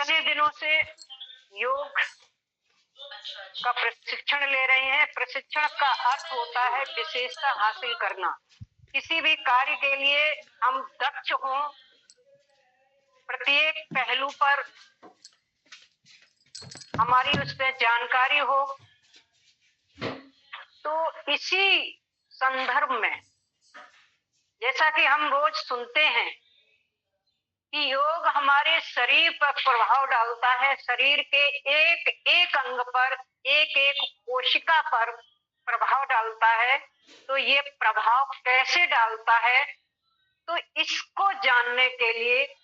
कितने दिनों से योग का प्रशिक्षण ले रहे हैं। प्रशिक्षण का अर्थ होता है विशेषता हासिल करना। किसी भी कार्य के लिए हम दक्ष हों, प्रत्येक पहलू पर हमारी उसमें जानकारी हो, तो इसी संदर्भ में जैसा कि हम रोज सुनते हैं कि योग हमारे शरीर पर प्रभाव डालता है, शरीर के एक एक अंग पर, एक एक कोशिका पर प्रभाव डालता है। तो ये प्रभाव कैसे डालता है, तो इसको जानने के लिए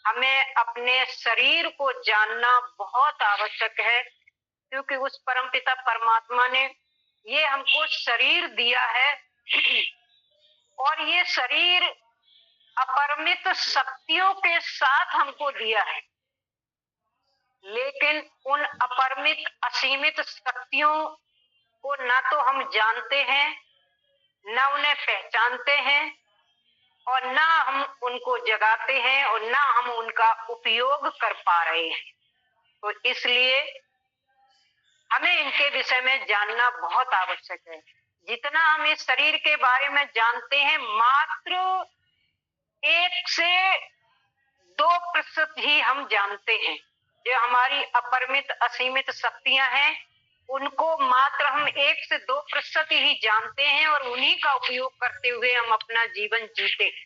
हमें अपने शरीर को जानना बहुत आवश्यक है, क्योंकि उस परमपिता परमात्मा ने ये हमको शरीर दिया है और ये शरीर अपरिमित शक्तियों के साथ हमको दिया है। लेकिन उन अपरिमित असीमित शक्तियों को ना तो हम जानते हैं, ना उन्हें पहचानते हैं, और ना हम उनको जगाते हैं, और ना हम उनका उपयोग कर पा रहे हैं। तो इसलिए हमें इनके विषय में जानना बहुत आवश्यक है। जितना हम इस शरीर के बारे में जानते हैं, मात्र 1 से 2% ही हम जानते हैं। जो हमारी अपरिमित असीमित शक्तियां हैं, उनको मात्र हम 1 से 2% ही जानते हैं, और उन्हीं का उपयोग करते हुए हम अपना जीवन जीते हैं।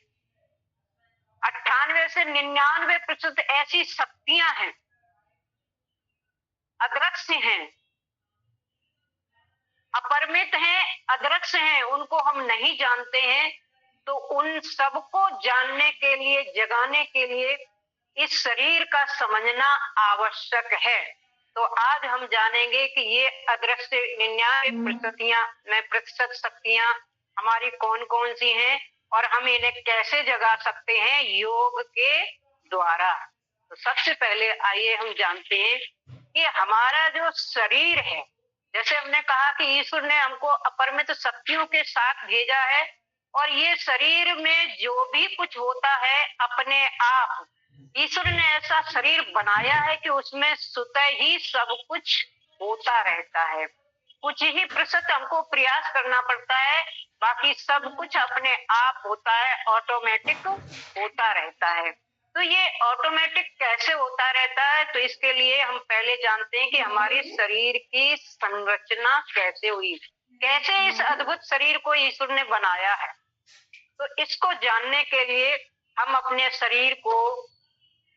98 से 99% ऐसी शक्तियां हैं, अदृश्य हैं, अपरिमित हैं, अदृश्य हैं, उनको हम नहीं जानते हैं। तो उन सबको जानने के लिए, जगाने के लिए इस शरीर का समझना आवश्यक है। तो आज हम जानेंगे कि ये अदृश्य 99% शक्तियां हमारी कौन कौन सी हैं, और हम इन्हें कैसे जगा सकते हैं योग के द्वारा। तो सबसे पहले आइए हम जानते हैं कि हमारा जो शरीर है, जैसे हमने कहा कि ईश्वर ने हमको अपरिमित शक्तियों के साथ भेजा है, और ये शरीर में जो भी कुछ होता है अपने आप ईश्वर ने ऐसा शरीर बनाया है कि उसमें स्वतः ही सब कुछ होता रहता है। कुछ ही प्रतिशत हमको प्रयास करना पड़ता है, बाकी सब कुछ अपने आप होता है, ऑटोमेटिक होता रहता है। तो ये ऑटोमेटिक कैसे होता रहता है, तो इसके लिए हम पहले जानते हैं कि हमारे शरीर की संरचना कैसे हुई, कैसे इस अद्भुत शरीर को ईश्वर ने बनाया है। तो इसको जानने के लिए हम अपने शरीर को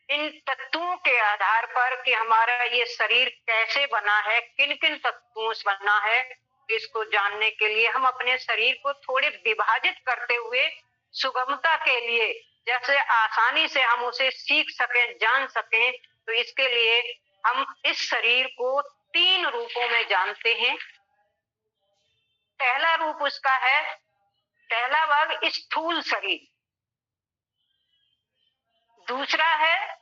इन तत्वों के आधार पर कि हमारा ये शरीर कैसे बना है, किन किन तत्वों से बना है, इसको जानने के लिए हम अपने शरीर को थोड़े विभाजित करते हुए सुगमता के लिए, जैसे आसानी से हम उसे सीख सकें, जान सकें, तो इसके लिए हम इस शरीर को 3 रूपों में जानते हैं। पहला रूप उसका है, पहला भाग स्थूल शरीर, दूसरा है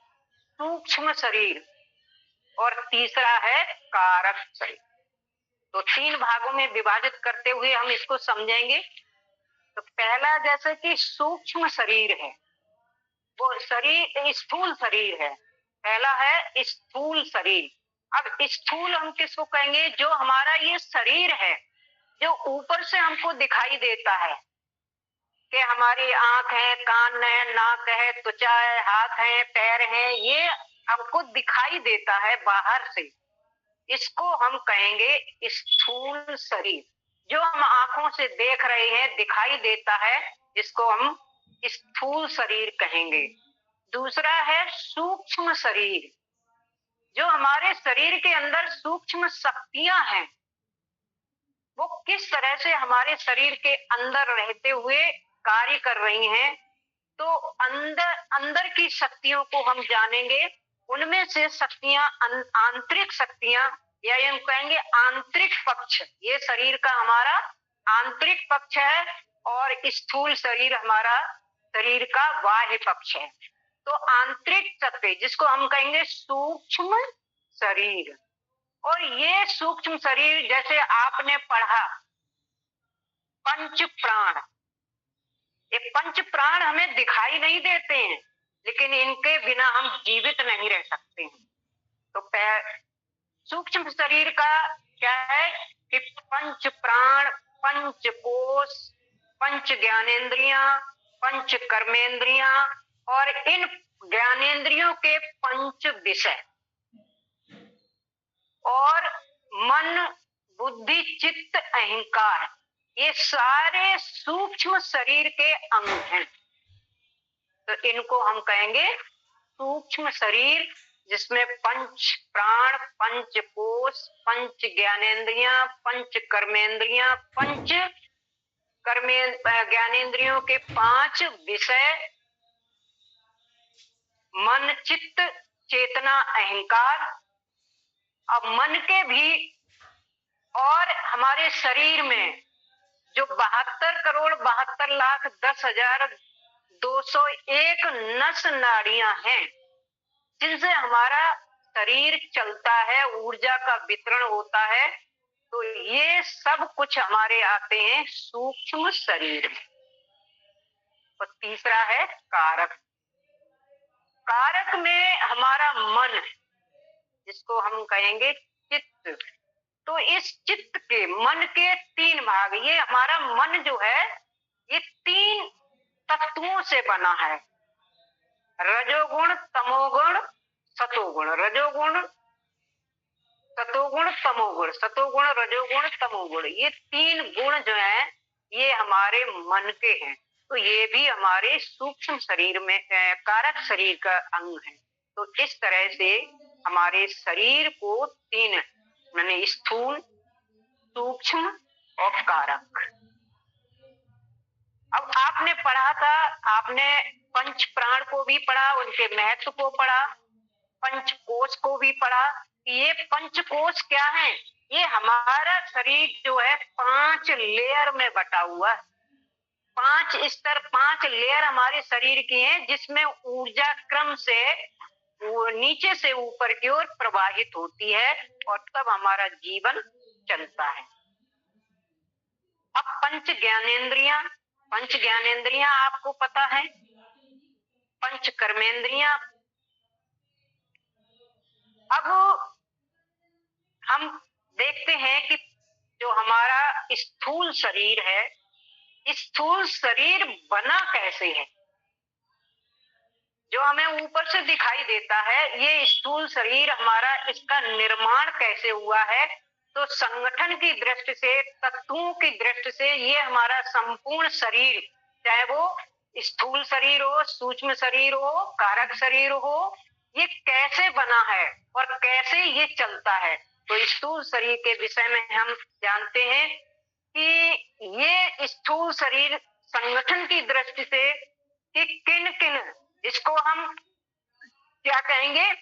सूक्ष्म शरीर, और तीसरा है कारक शरीर। तो 3 भागों में विभाजित करते हुए हम इसको समझेंगे। तो पहला जैसे कि सूक्ष्म शरीर है, वो शरीर स्थूल शरीर है। पहला है स्थूल शरीर। अब स्थूल हम किसको कहेंगे, जो हमारा ये शरीर है, जो ऊपर से हमको दिखाई देता है कि हमारी आंख है, कान है, नाक है, त्वचा है, हाथ है, पैर है, ये हमको दिखाई देता है बाहर से। इसको हम कहेंगे स्थूल शरीर। जो हम आंखों से देख रहे हैं, दिखाई देता है, इसको हम स्थूल शरीर कहेंगे। दूसरा है सूक्ष्म शरीर। जो हमारे शरीर के अंदर सूक्ष्म शक्तियां हैं, वो किस तरह से हमारे शरीर के अंदर रहते हुए कार्य कर रही हैं, तो अंदर की शक्तियों को हम जानेंगे। उनमें से शक्तियां, आंतरिक शक्तियां, या ये हम कहेंगे आंतरिक पक्ष, ये शरीर का हमारा आंतरिक पक्ष है, और स्थूल शरीर हमारा शरीर का बाह्य पक्ष है। तो आंतरिक शक्ति जिसको हम कहेंगे सूक्ष्म शरीर, और ये सूक्ष्म शरीर जैसे आपने पढ़ा पंच प्राण, ये पंच प्राण हमें दिखाई नहीं देते हैं, लेकिन इनके बिना हम जीवित नहीं रह सकते हैं। तो सूक्ष्म शरीर का क्या है कि पंच प्राण, पंच कोश, पंच ज्ञानेंद्रियां, पंच कर्मेंद्रियां और इन ज्ञानेंद्रियों के पंच विषय और मन, बुद्धि, चित्त, अहंकार, ये सारे सूक्ष्म शरीर के अंग हैं। तो इनको हम कहेंगे सूक्ष्म शरीर, जिसमें पंच प्राण, पंच कोश, पंच ज्ञानेंद्रियां, पंच कर्मेंद्रियां, पंच ज्ञानेंद्रियों के पांच विषय, मन, चित्त, चेतना, अहंकार। अब मन के भी और हमारे शरीर में जो 72,72,10,201 नस नाड़ियां हैं, जिनसे हमारा शरीर चलता है, ऊर्जा का वितरण होता है, तो ये सब कुछ हमारे आते हैं सूक्ष्म शरीर में। और तीसरा है कारक। कारक में हमारा मन, जिसको हम कहेंगे चित्त। तो इस चित्त के, मन के तीन भाग, ये हमारा मन जो है ये तीन तत्वों से बना है, रजोगुण, तमोगुण, सतोगुण। रजोगुण, सतोगुण, तमोगुण, सतोगुण, रजोगुण, तमोगुण, ये तीन गुण जो हैं ये हमारे मन के हैं। तो ये भी हमारे सूक्ष्म शरीर में कारक शरीर का अंग है। तो इस तरह से हमारे शरीर को तीन, माने स्थूल, सूक्ष्म और कारक। अब आपने पढ़ा था, आपने पंच प्राण को भी पढ़ा, उनके महत्व को पढ़ा, पंच कोश को भी पढ़ा। ये पंच कोश क्या है? ये हमारा शरीर जो है 5 लेयर में बटा हुआ है। 5 स्तर, 5 लेयर हमारे शरीर की हैं, जिसमें ऊर्जा क्रम से नीचे से ऊपर की ओर प्रवाहित होती है और तब हमारा जीवन चलता है। अब पंच ज्ञानेंद्रियां, पंच ज्ञानेंद्रियां आपको पता है, पंच कर्मेंद्रियां। अब हम देखते हैं कि जो हमारा स्थूल शरीर है, स्थूल शरीर बना कैसे है? जो हमें ऊपर से दिखाई देता है, ये स्थूल शरीर हमारा, इसका निर्माण कैसे हुआ है? तो संगठन की दृष्टि से, तत्वों की दृष्टि से ये हमारा संपूर्ण शरीर, चाहे वो स्थूल शरीर हो, सूक्ष्म शरीर हो, कारक शरीर हो, ये कैसे बना है और कैसे ये चलता है। तो स्थूल शरीर के विषय में हम जानते हैं कि ये स्थूल शरीर संगठन की दृष्टि से कि किन किन, इसको हम क्या कहेंगे?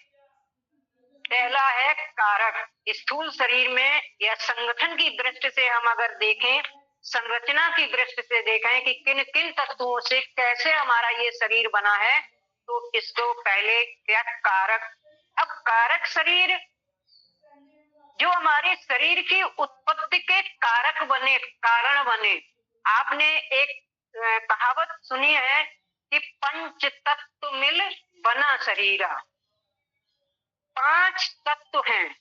पहला है कारक। स्थूल शरीर में या संगठन की दृष्टि से हम अगर देखें, संरचना की दृष्टि से देखें कि किन किन तत्वों से कैसे हमारा ये शरीर बना है, तो इसको पहले क्या कारक। अब कारक शरीर जो हमारे शरीर की उत्पत्ति के कारक बने, कारण बने। आपने एक कहावत सुनी है कि पंच तत्व मिल बना शरीरा। 5 तत्व हैं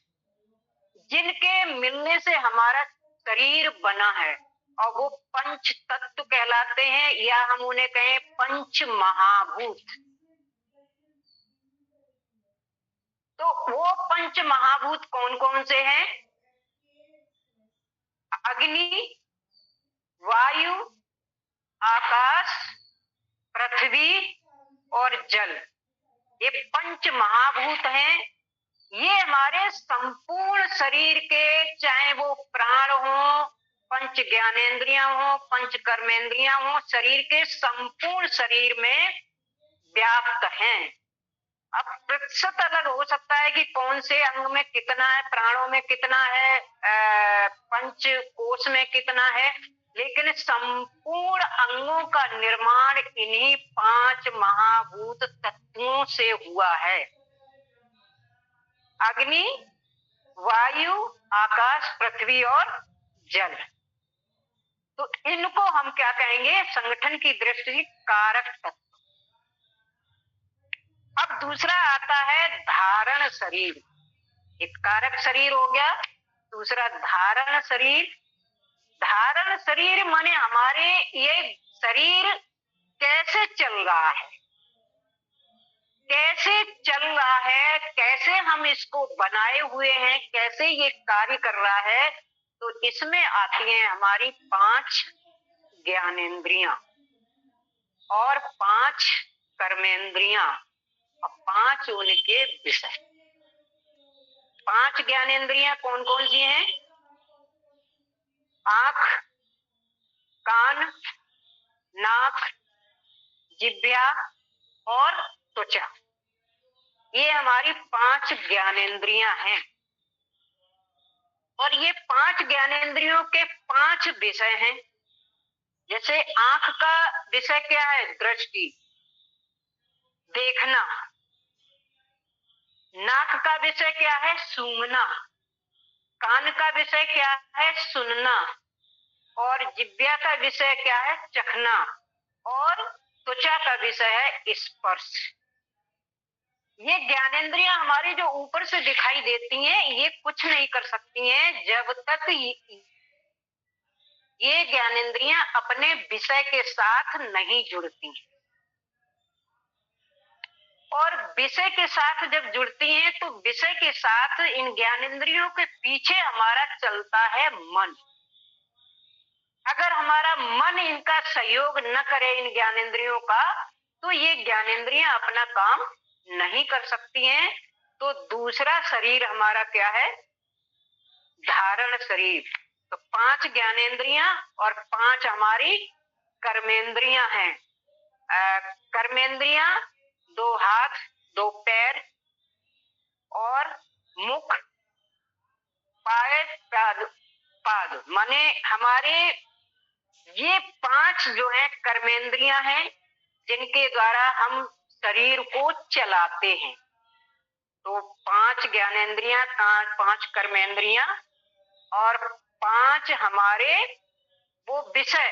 जिनके मिलने से हमारा शरीर बना है, और वो पंच तत्व कहलाते हैं, या हम उन्हें कहें पंच महाभूत। तो वो पंच महाभूत कौन कौन से हैं? अग्नि, वायु, आकाश, पृथ्वी और जल, ये पंच महाभूत हैं। ये हमारे संपूर्ण शरीर के, चाहे वो प्राण हो, पंच ज्ञानेंद्रियां हो, पंच कर्मेंद्रियां हो, शरीर के संपूर्ण शरीर में व्याप्त हैं। अब प्रतिशत अलग हो सकता है कि कौन से अंग में कितना है, प्राणों में कितना है, पंच कोश में कितना है, लेकिन संपूर्ण अंगों का निर्माण इन्हीं 5 महाभूत तत्वों से हुआ है। अग्नि, वायु, आकाश, पृथ्वी और जल। तो इनको हम क्या कहेंगे? संगठन की दृष्टि से कारक तत्व। अब दूसरा आता है धारण शरीर। एक कारक शरीर हो गया, दूसरा धारण शरीर। धारण शरीर माने हमारे ये शरीर कैसे चल रहा है, कैसे चल रहा है, कैसे हम इसको बनाए हुए हैं, कैसे ये कार्य कर रहा है। तो इसमें आती हैं हमारी 5 ज्ञानेंद्रियां और 5 कर्मेंद्रियां और 5 उनके विषय। 5 ज्ञानेंद्रियां कौन कौन सी हैं? आंख, कान, नाक, जिह्वा और त्वचा। ये हमारी 5 ज्ञानेंद्रियां हैं और ये 5 ज्ञानेंद्रियों के 5 विषय हैं। जैसे आंख का विषय क्या है? दृष्टि, देखना। नाक का विषय क्या है? सूंघना। कान का विषय क्या है? सुनना। और जिह्वा का विषय क्या है? चखना। और त्वचा का विषय है स्पर्श। ये ज्ञानेंद्रियां हमारी जो ऊपर से दिखाई देती हैं, ये कुछ नहीं कर सकती हैं जब तक ये ज्ञानेंद्रियां अपने विषय के साथ नहीं जुड़ती। और विषय के साथ जब जुड़ती हैं तो विषय के साथ इन ज्ञानेंद्रियों के पीछे हमारा चलता है मन। अगर हमारा मन इनका सहयोग न करे, इन ज्ञानेंद्रियों का, तो ये ज्ञानेंद्रियां अपना काम नहीं कर सकती हैं। तो दूसरा शरीर हमारा क्या है? धारण शरीर। तो 5 ज्ञानेंद्रियां और 5 हमारी कर्मेंद्रियां हैं। कर्मेंद्रियां 2 हाथ, 2 पैर और मुख, पाद माने हमारे ये 5 जो है कर्मेंद्रियां हैं जिनके द्वारा हम शरीर को चलाते हैं। तो 5 ज्ञानेंद्रियां, 5 कर्मेंद्रियां और 5 हमारे वो विषय,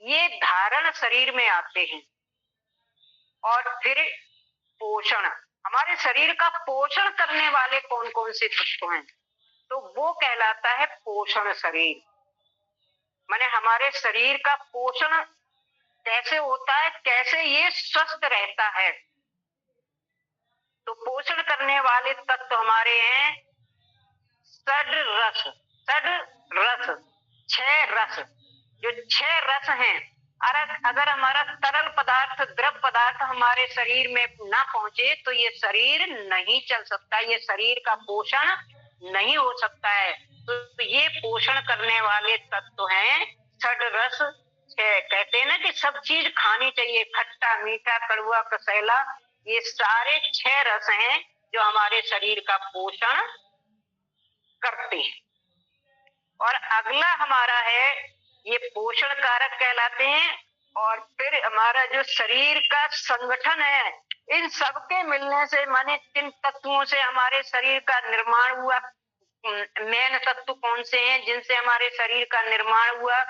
ये धारण शरीर में आते हैं। और फिर पोषण, हमारे शरीर का पोषण करने वाले कौन कौन से तत्व हैं? तो वो कहलाता है पोषण शरीर। माने हमारे शरीर का पोषण कैसे होता है, कैसे ये स्वस्थ रहता है। तो पोषण करने वाले तत्व हमारे हैं षड रस। षड रस, 6 रस। जो 6 रस हैं, अगर हमारा तरल पदार्थ, द्रव पदार्थ हमारे शरीर में ना पहुंचे तो ये शरीर नहीं चल सकता, ये शरीर का पोषण नहीं हो सकता है। तो ये पोषण करने वाले तत्व हैं षड रस 6। कहते हैं ना कि सब चीज खानी चाहिए, खट्टा, मीठा, कड़वा, कसैला, ये सारे 6 रस हैं जो हमारे शरीर का पोषण करते हैं। और अगला हमारा है, ये पोषण कारक कहलाते हैं। और फिर हमारा जो शरीर का संगठन है, इन सबके मिलने से, माने किन तत्वों से हमारे शरीर का निर्माण हुआ, मेन तत्व कौन से हैं जिनसे हमारे शरीर का निर्माण हुआ,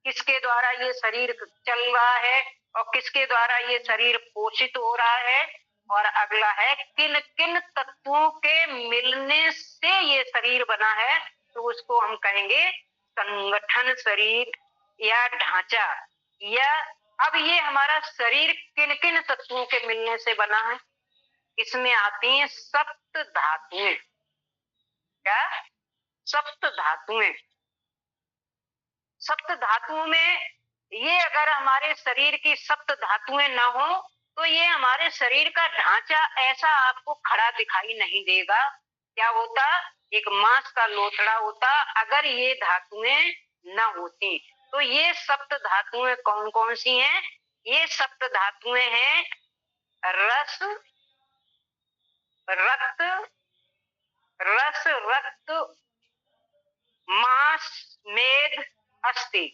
किसके द्वारा ये शरीर चल रहा है और किसके द्वारा ये शरीर पोषित हो रहा है। और अगला है किन किन तत्वों के मिलने से ये शरीर बना है, तो उसको हम कहेंगे संगठन शरीर या ढांचा। या अब ये हमारा शरीर किन किन तत्वों के मिलने से बना है? इसमें आती हैं सप्त धातुएं। क्या? सप्त धातुएं। सप्त धातुओं में ये अगर हमारे शरीर की सप्त धातुएं ना हो तो ये हमारे शरीर का ढांचा ऐसा आपको खड़ा दिखाई नहीं देगा। क्या होता? एक मांस का लोथड़ा होता अगर ये धातुएं ना होती। तो ये सप्त धातुएं कौन कौन सी हैं? ये सप्त धातुएं हैं रस, रक्त, रस, रक्त, मांस, मेद, अस्थि।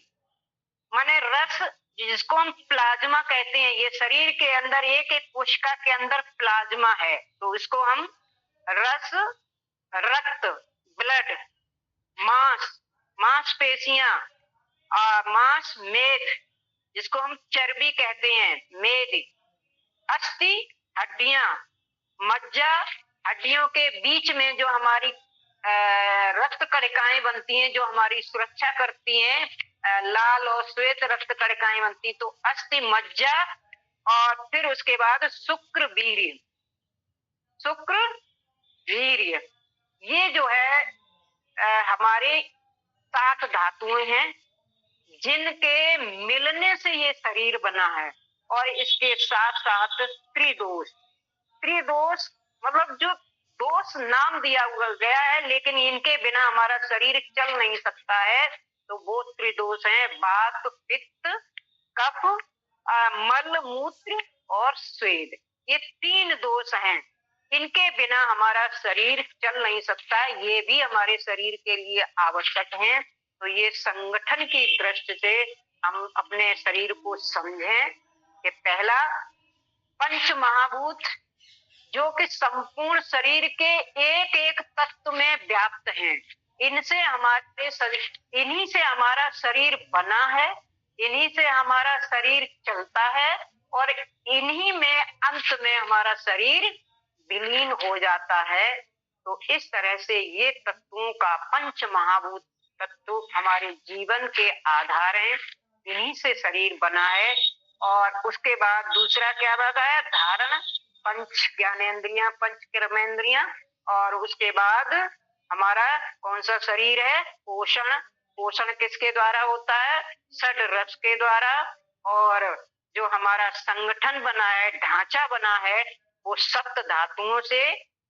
माने रस जिसको हम प्लाज्मा कहते हैं, ये शरीर के अंदर एक एक कोशिका के अंदर प्लाज्मा है, तो इसको हम रस, रक्त, ब्लड, मांस, मांसपेशियां, मांस, मेद जिसको हम चर्बी कहते हैं, मेद, अस्थि हड्डियां, मज्जा हड्डियों के बीच में जो हमारी रक्त कणिकाएं बनती हैं, जो हमारी सुरक्षा करती हैं, लाल और श्वेत रक्त कणिकाएं बनती, तो अस्थि मज्जा और फिर उसके बाद शुक्र वीर्य, शुक्र वीर्य, ये जो है हमारे 7 धातुएं हैं जिनके मिलने से ये शरीर बना है। और इसके साथ साथ त्रिदोष, त्रिदोष मतलब जो दोष नाम दिया गया है, लेकिन इनके बिना हमारा शरीर चल नहीं सकता है, तो वो त्रिदोष हैं वात पित्त कफ मल मूत्र और स्वेद। ये 3 दोष हैं, इनके बिना हमारा शरीर चल नहीं सकता, ये भी हमारे शरीर के लिए आवश्यक हैं। तो ये संगठन की दृष्टि से हम अपने शरीर को समझें कि पहला पंच महाभूत जो कि संपूर्ण शरीर के एक एक तत्व में व्याप्त हैं, इनसे हमारे शरीर, इन्हीं से हमारा शरीर बना है, इन्हीं से हमारा शरीर चलता है और इन्हीं में अंत में हमारा शरीर विलीन हो जाता है। तो इस तरह से ये तत्वों का पंच महाभूत तत्व हमारे जीवन के आधार हैं, इन्हीं से शरीर बना है। और उसके बाद दूसरा क्या बताया, धारण, पंच ज्ञानेन्द्रियां, पंच कर्मेंद्रियां, और उसके बाद हमारा कौन सा शरीर है, पोषण, पोषण किसके द्वारा होता है, षड रस के द्वारा। और जो हमारा संगठन बना है, ढांचा बना है, वो सप्त धातुओं से,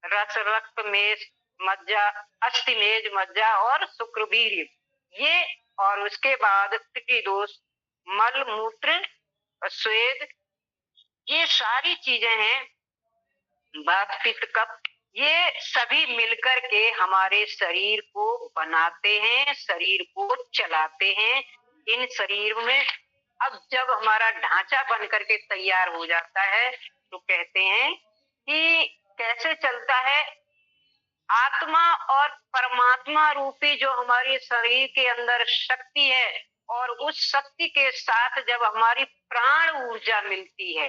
रस रक्त मेष मज्जा, अस्थि मेज मज्जा और शुक्र वीर्य, ये। और उसके बाद त्रिदोष, मल मूत्र स्वेद, ये सारी चीजें हैं, वात पित्त कफ, ये सभी मिलकर के हमारे शरीर को बनाते हैं, शरीर को चलाते हैं। इन शरीर में अब जब हमारा ढांचा बन करके तैयार हो जाता है, तो कहते हैं कि कैसे चलता है, आत्मा और परमात्मा रूपी जो हमारे शरीर के अंदर शक्ति है, और उस शक्ति के साथ जब हमारी प्राण ऊर्जा मिलती है,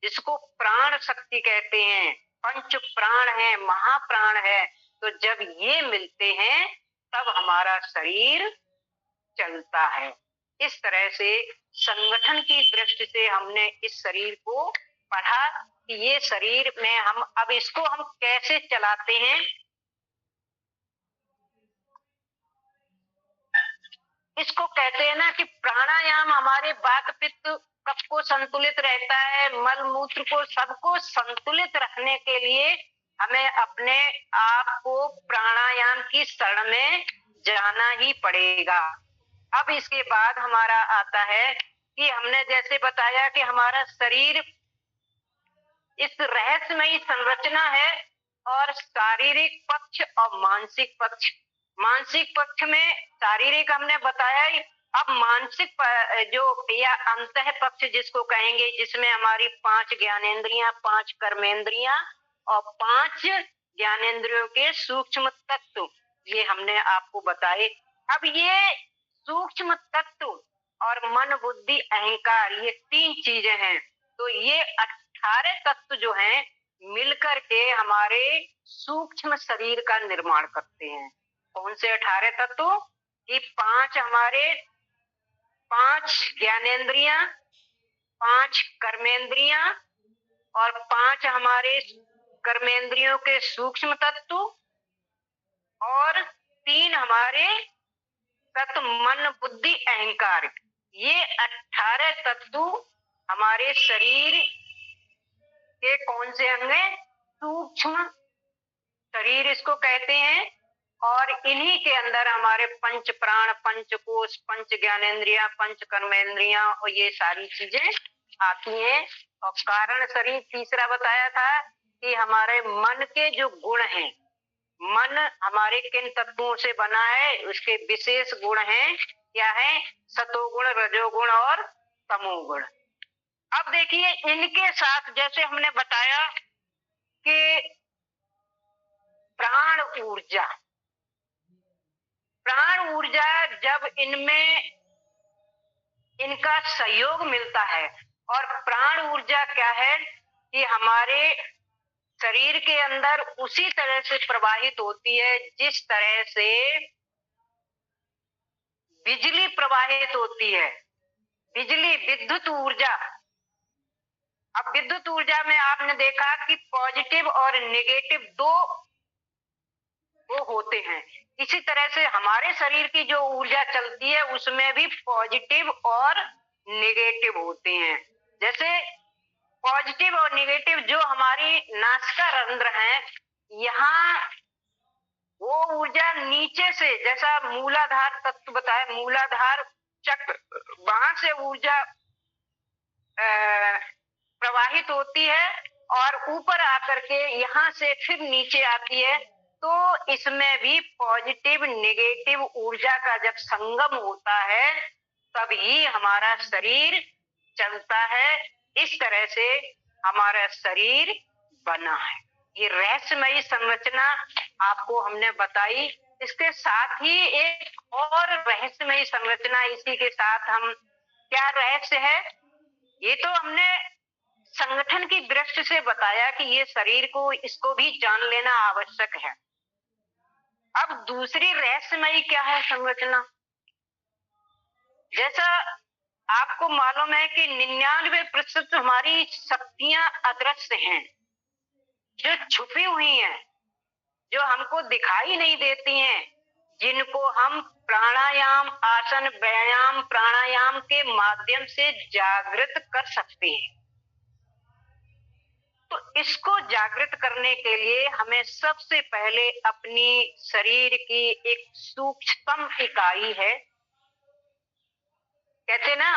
जिसको प्राण शक्ति कहते हैं, पंच प्राण है, महाप्राण है, तो जब ये मिलते हैं तब हमारा शरीर चलता है। इस तरह से संगठन की दृष्टि से हमने इस शरीर को पढ़ा कि ये शरीर में हम अब इसको हम कैसे चलाते हैं। इसको कहते हैं ना कि प्राणायाम हमारे वात पित्त कफ को संतुलित रहता है, मल मूत्र को, सबको संतुलित रखने के लिए हमें अपने आप को प्राणायाम की शरण में जाना ही पड़ेगा। अब इसके बाद हमारा आता है कि हमने जैसे बताया कि हमारा शरीर इस रहस्यमयी संरचना है, और शारीरिक पक्ष और मानसिक पक्ष। मानसिक पक्ष में शारीरिक हमने बताया ही, अब मानसिक जो या अंतः पक्ष जिसको कहेंगे, जिसमें हमारी 5 ज्ञानेंद्रियां, 5 कर्मेंद्रियां और 5 ज्ञानेंद्रियों के सूक्ष्म तत्व, ये हमने आपको बताए। अब ये सूक्ष्म तत्व और मन बुद्धि अहंकार, ये 3 चीजें हैं। तो ये 18 तत्व जो हैं मिलकर के हमारे सूक्ष्म शरीर का निर्माण करते हैं। कौन से 18 तत्व? कि 5 हमारे 5 ज्ञानेंद्रियां, 5 कर्मेंद्रियां और 5 हमारे कर्मेंद्रियों के सूक्ष्म तत्व, और 3 हमारे तत्व मन बुद्धि अहंकार। ये 18 तत्व हमारे शरीर के कौन से अंग हैं? सूक्ष्म शरीर इसको कहते हैं। और इन्हीं के अंदर हमारे पंच प्राण, पंच कोश, पंच ज्ञानेंद्रियां, पंच कर्मेंद्रियां और ये सारी चीजें आती हैं। और कारण शरीर तीसरा बताया था कि हमारे मन के जो गुण हैं, मन हमारे किन तत्वों से बना है, उसके विशेष गुण हैं, क्या है? सतोगुण, रजोगुण और तमोगुण। अब देखिए, इनके साथ जैसे हमने बताया कि प्राण ऊर्जा, प्राण ऊर्जा जब इनमें इनका सहयोग मिलता है, और प्राण ऊर्जा क्या है कि हमारे शरीर के अंदर उसी तरह से प्रवाहित होती है जिस तरह से बिजली प्रवाहित होती है। बिजली, विद्युत ऊर्जा। अब विद्युत ऊर्जा में आपने देखा कि पॉजिटिव और नेगेटिव दो वो होते हैं। इसी तरह से हमारे शरीर की जो ऊर्जा चलती है उसमें भी पॉजिटिव और नेगेटिव होते हैं। जैसे पॉजिटिव और नेगेटिव जो हमारी नासिका रंध्र है, यहाँ वो ऊर्जा नीचे से, जैसा मूलाधार तत्व बताया, मूलाधार चक्र, वहां से ऊर्जा प्रवाहित होती है और ऊपर आकर के यहाँ से फिर नीचे आती है। तो इसमें भी पॉजिटिव नेगेटिव ऊर्जा का जब संगम होता है तभी हमारा शरीर चलता है। इस तरह से हमारा शरीर बना है। ये रहस्यमयी संरचना आपको हमने बताई। इसके साथ ही एक और रहस्यमयी संरचना इसी के साथ हम, क्या रहस्य है, ये तो हमने संगठन की दृष्टि से बताया कि ये शरीर को, इसको भी जान लेना आवश्यक है। अब दूसरी रहस्यमयी क्या है संरचना? जैसा आपको मालूम है कि 99% हमारी शक्तियां अदृश्य हैं, जो छुपी हुई हैं, जो हमको दिखाई नहीं देती हैं, जिनको हम प्राणायाम, आसन, व्यायाम, प्राणायाम के माध्यम से जागृत कर सकते हैं। तो इसको जागृत करने के लिए हमें सबसे पहले अपनी शरीर की एक सूक्ष्मतम इकाई है, कहते ना,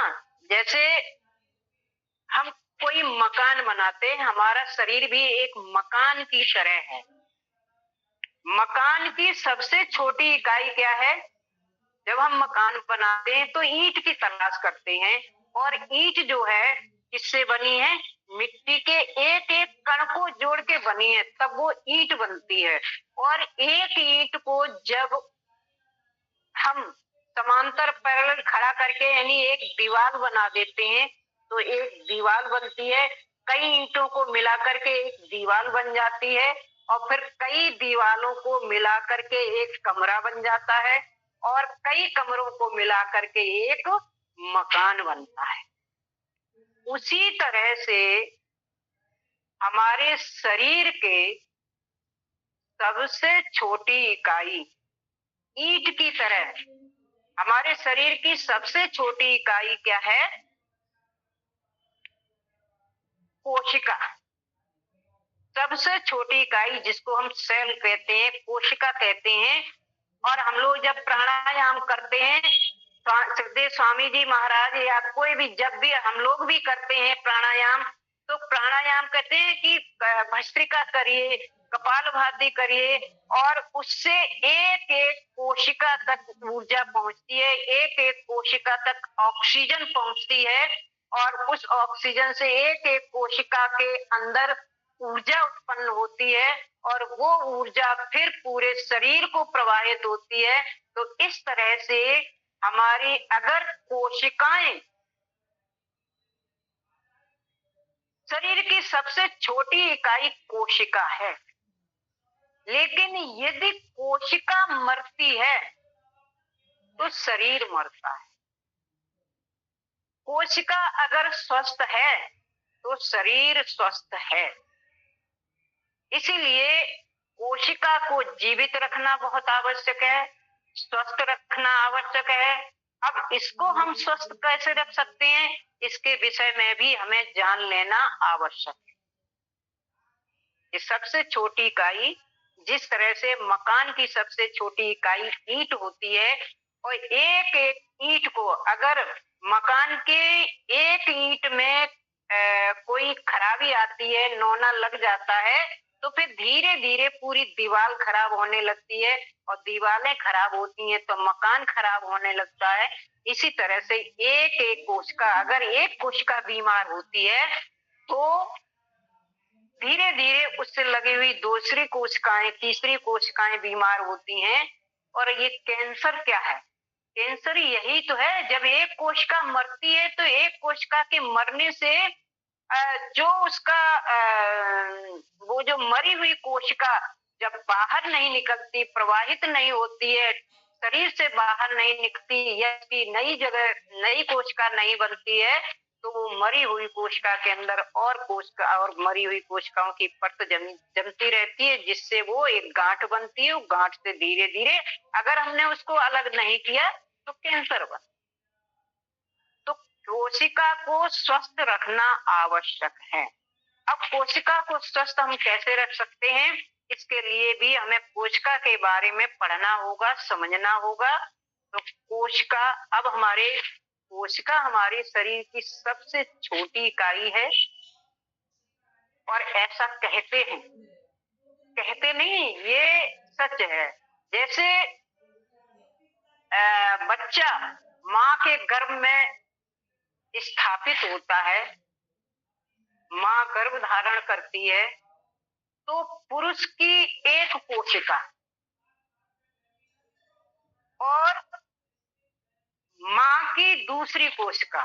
जैसे हम कोई मकान बनाते हैं, हमारा शरीर भी एक मकान की तरह है। मकान की सबसे छोटी इकाई क्या है? जब हम मकान बनाते हैं तो ईंट की तलाश करते हैं, और ईंट जो है किससे बनी है? मिट्टी के एक एक कण को जोड़ के बनी है, तब वो ईंट बनती है। और एक ईंट को जब हम समांतर पैरेलल खड़ा करके यानी एक दीवार बना देते हैं तो एक दीवार बनती है। कई ईंटों को मिला करके एक दीवार बन जाती है, और फिर कई दीवारों को मिला करके एक कमरा बन जाता है, और कई कमरों को मिला करके एक मकान बनता है। उसी तरह से हमारे शरीर के सबसे छोटी इकाई ईंट की तरह, हमारे शरीर की सबसे छोटी इकाई क्या है? कोशिका। सबसे छोटी इकाई जिसको हम सेल कहते हैं, कोशिका कहते हैं। और हम लोग जब प्राणायाम करते हैं, सुखदेव स्वामी जी महाराज या कोई भी, जब भी हम लोग भी करते हैं प्राणायाम, तो प्राणायाम कहते हैं कि भस्त्रिका करिए, कपालभाति करिए, और उससे एक एक कोशिका तक ऊर्जा पहुंचती है, एक एक कोशिका तक ऑक्सीजन पहुंचती है, और उस ऑक्सीजन से एक एक कोशिका के अंदर ऊर्जा उत्पन्न होती है, और वो ऊर्जा फिर पूरे शरीर को प्रवाहित होती है। तो इस तरह से हमारी अगर कोशिकाएं, शरीर की सबसे छोटी इकाई कोशिका है, लेकिन यदि कोशिका मरती है तो शरीर मरता है। कोशिका अगर स्वस्थ है तो शरीर स्वस्थ है। इसीलिए कोशिका को जीवित रखना बहुत आवश्यक है, स्वस्थ रखना आवश्यक है। अब इसको हम स्वस्थ कैसे रख सकते हैं, इसके विषय में भी हमें जान लेना आवश्यक है। ये सबसे छोटी इकाई, जिस तरह से मकान की सबसे छोटी इकाई ईंट होती है, और एक एक ईंट को अगर मकान के एक ईंट में कोई खराबी आती है, नौना लग जाता है, तो फिर धीरे धीरे पूरी दीवार खराब होने लगती है, और दीवारें खराब होती हैं तो मकान खराब होने लगता है। इसी तरह से एक एक कोशिका, अगर एक कोशिका बीमार होती है तो धीरे धीरे उससे लगी हुई दूसरी कोशिकाएं, तीसरी कोशिकाएं बीमार होती हैं। और ये कैंसर क्या है? कैंसर यही तो है, जब एक कोशिका मरती है तो एक कोशिका के मरने से जो उसका वो जो मरी हुई कोशिका जब बाहर नहीं निकलती, प्रवाहित नहीं होती है, शरीर से बाहर नहीं निकलती या कि नई जगह नई कोशिका नहीं बनती है, तो वो मरी हुई कोशिका के अंदर और कोशिका और मरी हुई कोशिकाओं की परत जमती रहती है, जिससे वो एक गांठ बनती है। वो गांठ से धीरे धीरे अगर हमने उसको अलग नहीं किया तो कैंसर बन। तो कोशिका को स्वस्थ रखना आवश्यक है। अब कोशिका को स्वस्थ हम कैसे रख सकते हैं, इसके लिए भी हमें कोशिका के बारे में पढ़ना होगा, समझना होगा। तो कोशिका हमारे शरीर की सबसे छोटी इकाई है और ऐसा कहते नहीं, ये सच है। जैसे बच्चा माँ के गर्भ में स्थापित होता है, माँ गर्भ धारण करती है, तो पुरुष की एक कोशिका और माँ की दूसरी कोशिका,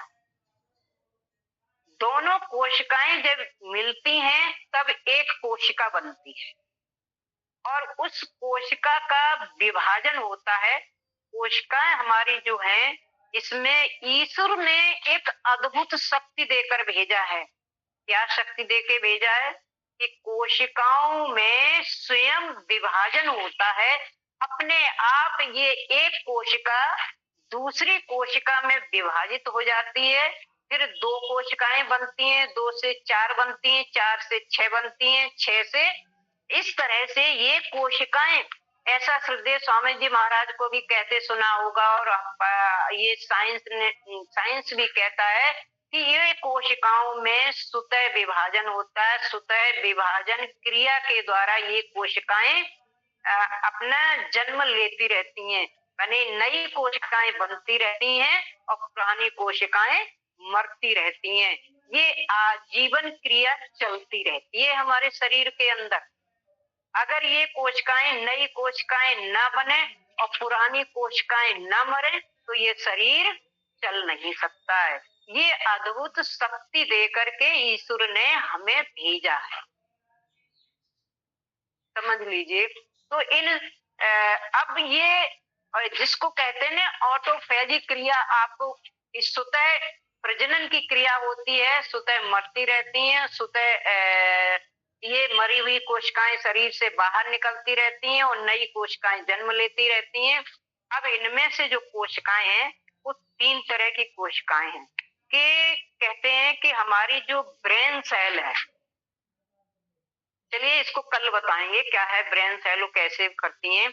दोनों कोशिकाएं जब मिलती हैं तब एक कोशिका बनती है और उस कोशिका का विभाजन होता है। कोशिकाएं हमारी जो हैं, इसमें ईश्वर ने एक अद्भुत शक्ति देकर भेजा है। क्या शक्ति देके भेजा है कि कोशिकाओं में स्वयं विभाजन होता है। अपने आप ये एक कोशिका दूसरी कोशिका में विभाजित हो जाती है, फिर दो कोशिकाएं बनती हैं, दो से चार बनती हैं, चार से छह बनती हैं, छह से इस तरह से ये कोशिकाएं। ऐसा श्रद्धेय स्वामी जी महाराज को भी कहते सुना होगा और ये साइंस भी कहता है कि ये कोशिकाओं में स्वतः विभाजन होता है। स्वतः विभाजन क्रिया के द्वारा ये कोशिकाएं अपना जन्म लेती रहती हैं, यानी नई कोशिकाएं बनती रहती हैं और पुरानी कोशिकाएं मरती रहती हैं। ये आजीवन क्रिया चलती रहती है हमारे शरीर के अंदर। अगर ये कोशिकाएं नई कोशिकाएं न बने और पुरानी कोशिकाएं न मरे तो ये शरीर चल नहीं सकता है। ये अद्भुत शक्ति देकर के ईश्वर ने हमें भेजा है, समझ लीजिए। तो अब ये जिसको कहते हैं ना ऑटोफेजी क्रिया, आपको इस स्वतः प्रजनन की क्रिया होती है, स्वतः मरती रहती हैं, स्वतः ये मरी हुई कोशिकाएं शरीर से बाहर निकलती रहती हैं और नई कोशिकाएं जन्म लेती रहती हैं। अब इनमें से जो कोशिकाएं हैं वो तीन तरह की कोशिकाएं हैं कि कहते हैं कि हमारी जो ब्रेन सेल है, चलिए इसको कल बताएंगे क्या है ब्रेन सेल और कैसे करती हैं।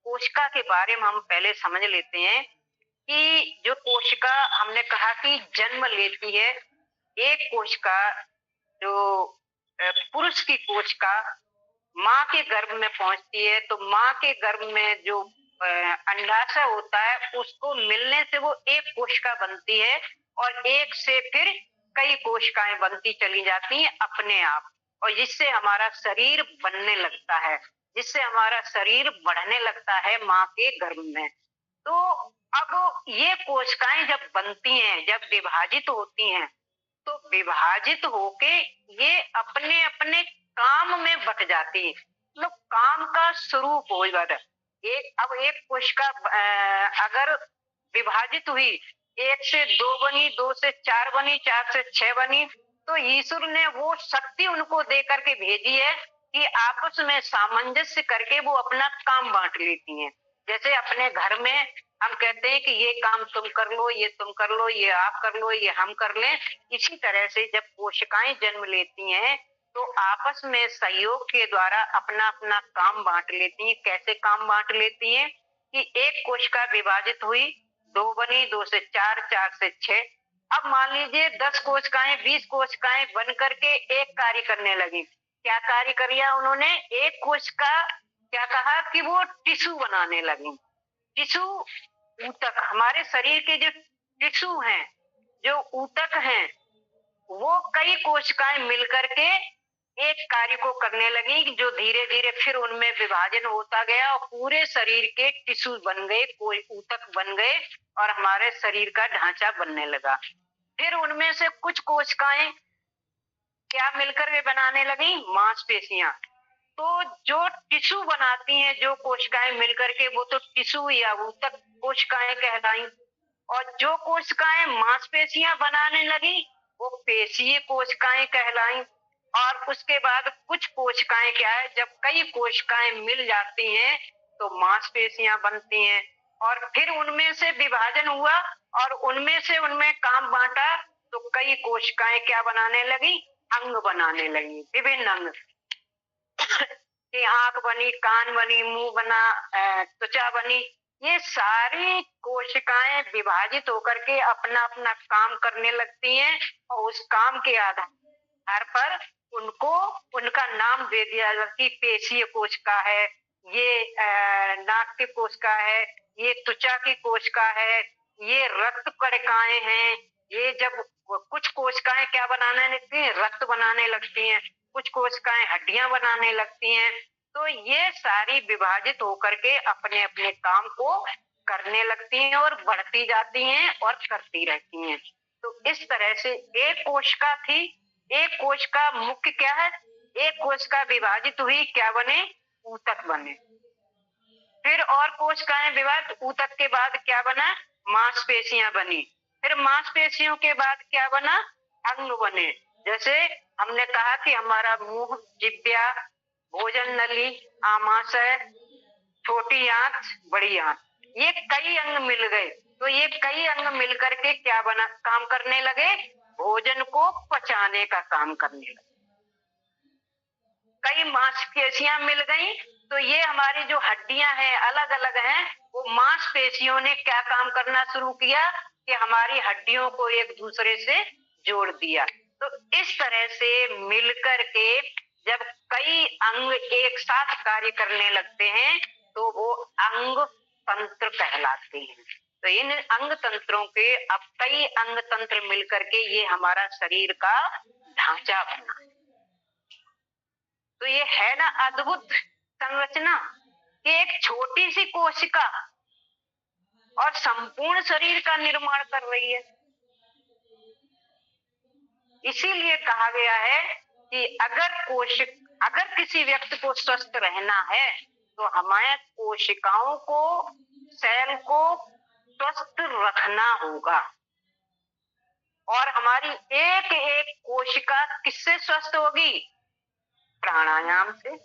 कोशिका के बारे में हम पहले समझ लेते हैं कि जो कोशिका हमने कहा कि जन्म लेती है, एक कोशिका जो पुरुष की कोशिका माँ के गर्भ में पहुंचती है, तो माँ के गर्भ में जो अंडाशय होता है उसको मिलने से वो एक कोशिका बनती है और एक से फिर कई कोशिकाएं बनती चली जाती हैं अपने आप, और जिससे हमारा शरीर बनने लगता है, जिससे हमारा शरीर बढ़ने लगता है माँ के गर्भ में। तो अब ये कोशिकाएं जब बनती हैं, जब विभाजित होती हैं, तो विभाजित होके ये अपने अपने काम में बट जाती है। मतलब काम का स्वरूप हो जाता है। अब एक कोशिका अगर विभाजित हुई, एक से दो बनी, दो से चार बनी, चार से छह बनी, तो ईश्वर ने वो शक्ति उनको दे करके भेजी है कि आपस में सामंजस्य करके वो अपना काम बांट लेती हैं। जैसे अपने घर में हम कहते हैं कि ये काम तुम कर लो, ये तुम कर लो, ये आप कर लो, ये हम कर लें। इसी तरह से जब कोशिकाएं जन्म लेती हैं तो आपस में सहयोग के द्वारा अपना अपना काम बांट लेती हैं। कैसे काम बांट लेती हैं कि एक कोशिका विभाजित हुई, दो बनी, दो से चार, चार से छह। अब मान लीजिए 10 कोशिकाएं, 20 कोशिकाएं बन करके एक कार्य करने लगी। क्या कार्य किया उन्होंने? एक कोशिका क्या कहा कि वो टिश्यू बनाने लगी। टिश्यू, ऊतक, हमारे शरीर के जो टिश्यू हैं, जो ऊतक हैं, वो कई कोशिकाएं मिलकर के एक कार्य को करने लगी, जो धीरे धीरे फिर उनमें विभाजन होता गया और पूरे शरीर के टिश्यू बन गए, कोई ऊतक बन गए और हमारे शरीर का ढांचा बनने लगा। फिर उनमें से कुछ कोशिकाएं क्या मिलकर के बनाने लगी? मांसपेशियां। तो जो टिश्यू बनाती हैं जो कोशिकाएं मिलकर के, वो तो टिश्यू या ऊतक कोशिकाएं कहलाई। और जो कोशिकाएं मांसपेशियां बनाने लगी वो पेशीय कोशिकाएं कहलाई। और उसके बाद कुछ कोशिकाएं क्या है, जब कई कोशिकाएं मिल जाती हैं तो मांसपेशियां बनती हैं। और फिर उनमें से विभाजन हुआ और उनमें से उनमें काम बांटा, तो कई कोशिकाएं क्या बनाने लगी? अंग बनाने लगी, विभिन्न अंग। कि आंख बनी, कान बनी, मुंह बना, त्वचा बनी। ये सारी कोशिकाएं विभाजित होकर के अपना अपना काम करने लगती हैं और उस काम के आधार पर उनको उनका नाम दे दिया जाता है। पेशीय कोशिका है, ये नाक की कोशिका है, ये त्वचा की कोशिका है, ये रक्त कणिकाएं हैं। ये जब कुछ कोशिकाएं क्या बनाने लगती हैं? रक्त बनाने लगती हैं। कुछ कोशिकाएं हड्डियां बनाने लगती हैं। तो ये सारी विभाजित होकर के अपने अपने काम को करने लगती हैं और बढ़ती जाती हैं और करती रहती हैं। तो इस तरह से एक कोशिका थी, एक कोशिका मुख्य क्या है, एक कोशिका विभाजित हुई, क्या बने? ऊतक बने। फिर और कोशिकाएं विभाजित, ऊतक के बाद क्या बना? मांसपेशियां बनी। फिर मांसपेशियों के बाद क्या बना? अंग बने। जैसे हमने कहा कि हमारा मुंह, जिह्वा, भोजन नली, आमाशय, छोटी आंत, बड़ी आंत, ये कई अंग मिल गए। तो ये कई अंग मिलकर के क्या बना, काम करने लगे? भोजन को पचाने का काम करने लगे। कई मांसपेशियां मिल गई, तो ये हमारी जो हड्डियां हैं अलग अलग हैं, वो मांसपेशियों ने क्या काम करना शुरू किया कि हमारी हड्डियों को एक दूसरे से जोड़ दिया। तो इस तरह से मिलकर के जब कई अंग एक साथ कार्य करने लगते हैं तो वो अंग तंत्र कहलाते हैं। तो इन अंग तंत्रों के अब कई अंग तंत्र मिलकर के ये हमारा शरीर का ढांचा बना। तो ये है ना अद्भुत संरचना कि एक छोटी सी कोशिका और संपूर्ण शरीर का निर्माण कर रही है। इसीलिए कहा गया है कि अगर किसी व्यक्ति को स्वस्थ रहना है तो हमारे कोशिकाओं को, सेल को स्वस्थ रखना होगा। और हमारी एक एक कोशिका किससे स्वस्थ होगी? प्राणायाम से।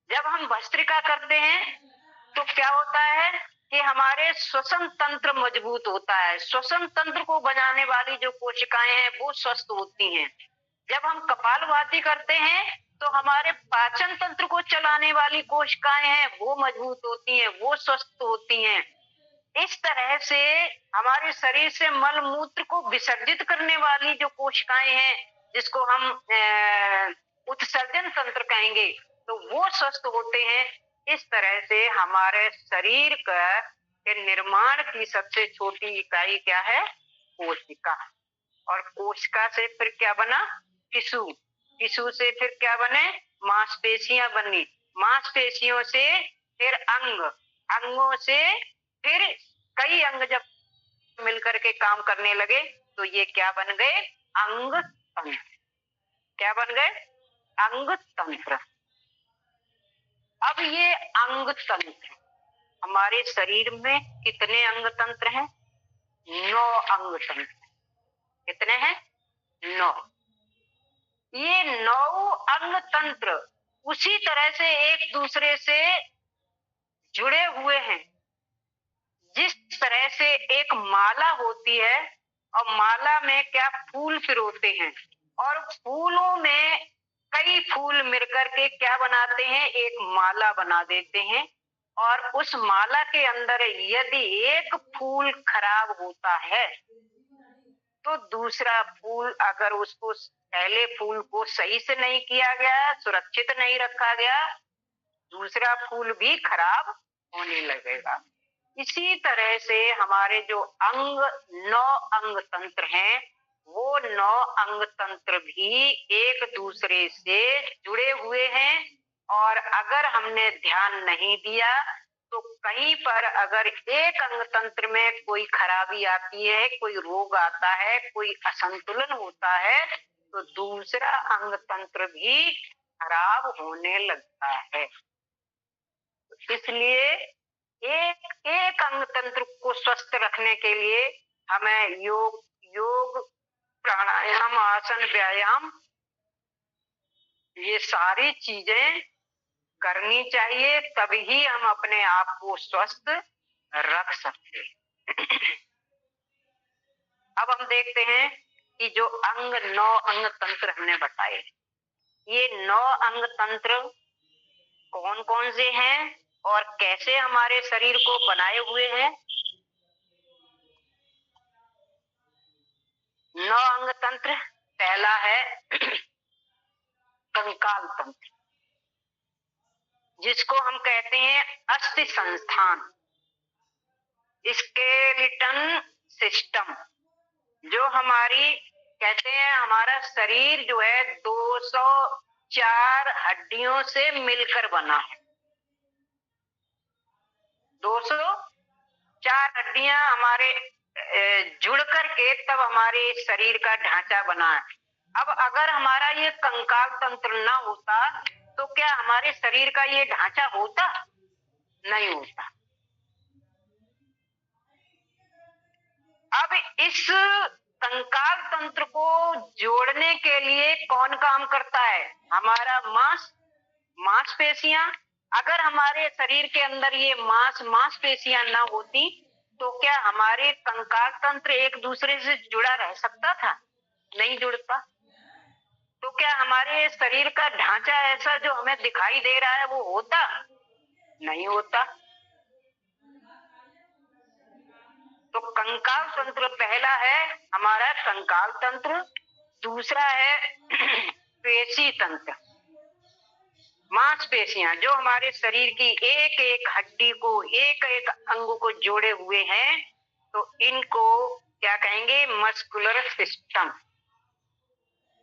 जब हम भस्त्रिका करते हैं तो क्या होता है कि हमारे श्वसन तंत्र मजबूत होता है। श्वसन तंत्र को बनाने वाली जो कोशिकाएं हैं वो स्वस्थ होती हैं। जब हम कपालभाति करते हैं तो हमारे पाचन तंत्र को चलाने वाली कोशिकाएं हैं वो मजबूत होती हैं, वो स्वस्थ होती हैं। इस तरह से हमारे शरीर से मल मूत्र को विसर्जित करने वाली जो कोशिकाएं हैं, जिसको हम उत्सर्जन तंत्र कहेंगे, तो वो स्वस्थ होते हैं। इस तरह से हमारे शरीर के निर्माण की सबसे छोटी इकाई क्या है? कोशिका। और कोशिका से फिर क्या बना? टिश्यू। टिश्यू से फिर क्या बने? मांसपेशियां बनी। मांसपेशियों से फिर अंग, अंगों से फिर कई अंग जब मिलकर के काम करने लगे तो ये क्या बन गए? अंग तंत्र। क्या बन गए? अंग तंत्र। अब ये अंग तंत्र, हमारे शरीर में कितने अंग तंत्र हैं? 9 अंग तंत्र। कितने हैं? 9। ये 9 अंग तंत्र उसी तरह से एक दूसरे से जुड़े हुए हैं जिस तरह से एक माला होती है और माला में क्या फूल पिरोते हैं और फूलों में कई फूल मिलकर के क्या बनाते हैं? एक माला बना देते हैं। और उस माला के अंदर यदि एक फूल खराब होता है तो दूसरा फूल, अगर उसको पहले फूल को सही से नहीं किया गया, सुरक्षित नहीं रखा गया, दूसरा फूल भी खराब होने लगेगा। इसी तरह से हमारे जो 9 अंग तंत्र हैं, वो 9 अंग तंत्र भी एक दूसरे से जुड़े हुए हैं। और अगर हमने ध्यान नहीं दिया तो कहीं पर अगर एक अंग तंत्र में कोई खराबी आती है, कोई रोग आता है, कोई असंतुलन होता है, तो दूसरा अंग तंत्र भी खराब होने लगता है। इसलिए एक एक अंग तंत्र को स्वस्थ रखने के लिए हमें योग प्राणायाम, आसन, व्यायाम, ये सारी चीजें करनी चाहिए, तभी हम अपने आप को स्वस्थ रख सकते हैं। अब हम देखते हैं कि जो 9 अंग तंत्र हमने बताए, ये 9 अंग तंत्र कौन कौन से हैं और कैसे हमारे शरीर को बनाए हुए हैं। 9 अंग तंत्र, पहला है कंकाल तंत्र, जिसको हम कहते हैं अस्थि संस्थान, स्केलेटन सिस्टम। जो हमारी कहते हैं हमारा शरीर जो है 204 हड्डियों से मिलकर बना है। 204 हड्डियां हमारे जुड़ करके तब हमारे शरीर का ढांचा बना है। अब अगर हमारा ये कंकाल तंत्र ना होता तो क्या हमारे शरीर का ये ढांचा होता? नहीं होता। अब इस कंकाल तंत्र को जोड़ने के लिए कौन काम करता है? हमारा मांसपेशियां। अगर हमारे शरीर के अंदर ये मांसपेशियां ना होती तो क्या हमारे कंकाल तंत्र एक दूसरे से जुड़ा रह सकता था? नहीं जुड़ता। तो क्या हमारे शरीर का ढांचा ऐसा जो हमें दिखाई दे रहा है वो होता? नहीं होता। तो कंकाल तंत्र पहला है हमारा कंकाल तंत्र। दूसरा है पेशी तंत्र, मांसपेशियां जो हमारे शरीर की एक एक हड्डी को, एक एक अंग को जोड़े हुए हैं, तो इनको क्या कहेंगे? Muscular system.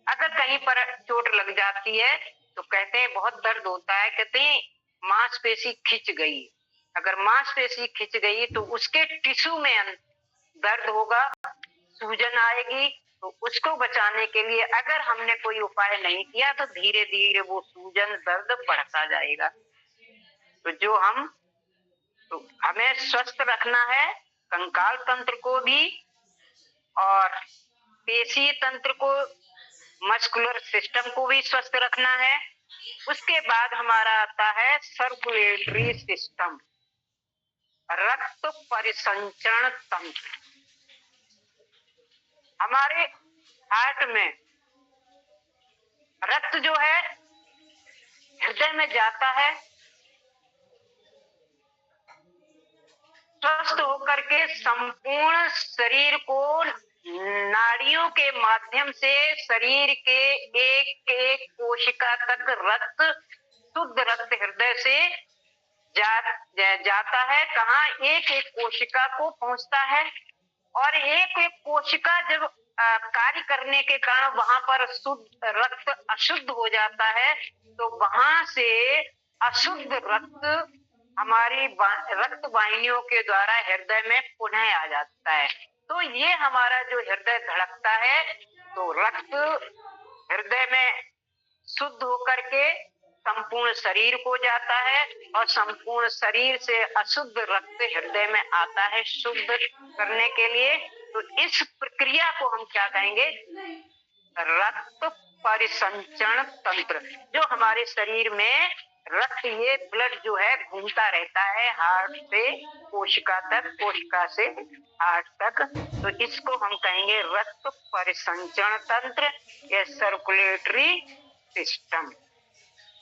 अगर कहीं पर चोट लग जाती है तो कहते हैं बहुत दर्द होता है, कहते हैं मांसपेशी खिंच गई। अगर मांसपेशी खिंच गई तो उसके टिश्यू में दर्द होगा, सूजन आएगी। तो उसको बचाने के लिए अगर हमने कोई उपाय नहीं किया तो धीरे धीरे वो सूजन दर्द बढ़ता जाएगा। तो हमें स्वस्थ रखना है कंकाल तंत्र को भी और पेशी तंत्र को, मस्कुलर सिस्टम को भी स्वस्थ रखना है। उसके बाद हमारा आता है सर्कुलेटरी सिस्टम, रक्त परिसंचरण तंत्र। हमारे हार्ट में रक्त जो है हृदय में जाता है, स्वस्थ होकर के संपूर्ण शरीर को नाड़ियों के माध्यम से शरीर के एक एक कोशिका तक रक्त, शुद्ध रक्त हृदय से जाता है। कहाँ? एक एक कोशिका को पहुंचता है। और एक एक कोशिका जब कार्य करने के कारण वहां पर शुद्ध रक्त अशुद्ध हो जाता है, तो वहां से अशुद्ध रक्त हमारी रक्त वाहिनियों के द्वारा हृदय में पुनः आ जाता है। तो ये हमारा जो हृदय धड़कता है, तो रक्त हृदय में शुद्ध होकर के संपूर्ण शरीर को जाता है और संपूर्ण शरीर से अशुद्ध रक्त हृदय में आता है शुद्ध करने के लिए। तो इस प्रक्रिया को हम क्या कहेंगे? रक्त परिसंचरण तंत्र। जो हमारे शरीर में रक्त, ये ब्लड जो है घूमता रहता है हार्ट से कोशिका तक, कोशिका से हार्ट तक, तो इसको हम कहेंगे रक्त परिसंचरण तंत्र या सर्कुलेटरी सिस्टम।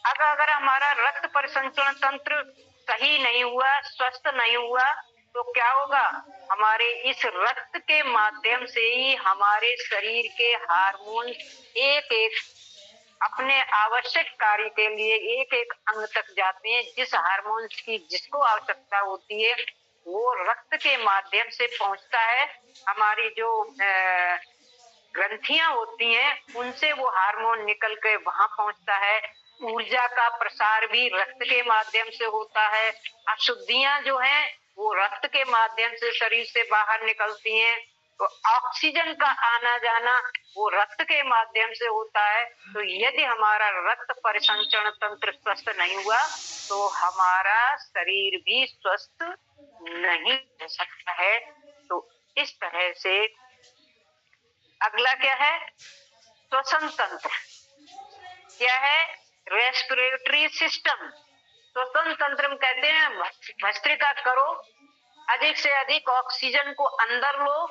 अगर हमारा रक्त परिसंचरण तंत्र सही नहीं हुआ, स्वस्थ नहीं हुआ, तो क्या होगा? हमारे इस रक्त के माध्यम से ही हमारे शरीर के हार्मोन एक एक अपने आवश्यक कार्य के लिए एक एक अंग तक जाते हैं। जिस हार्मोन की जिसको आवश्यकता होती है वो रक्त के माध्यम से पहुंचता है। हमारी जो ग्रंथियां होती हैं उनसे वो हार्मोन निकल के वहां पहुंचता है ऊर्जा का प्रसार भी रक्त के माध्यम से होता है। अशुद्धियां जो हैं वो रक्त के माध्यम से शरीर से बाहर निकलती हैं। तो ऑक्सीजन का आना जाना वो रक्त के माध्यम से होता है। तो यदि हमारा रक्त परिसंचरण तंत्र स्वस्थ नहीं हुआ तो हमारा शरीर भी स्वस्थ नहीं रह सकता है। तो इस तरह से अगला क्या है? श्वसन तंत्र। क्या है? Respiratory system. श्वसन तंत्र में कहते हैं भस्त्रिका करो, अधिक से अधिक ऑक्सीजन को अंदर लो,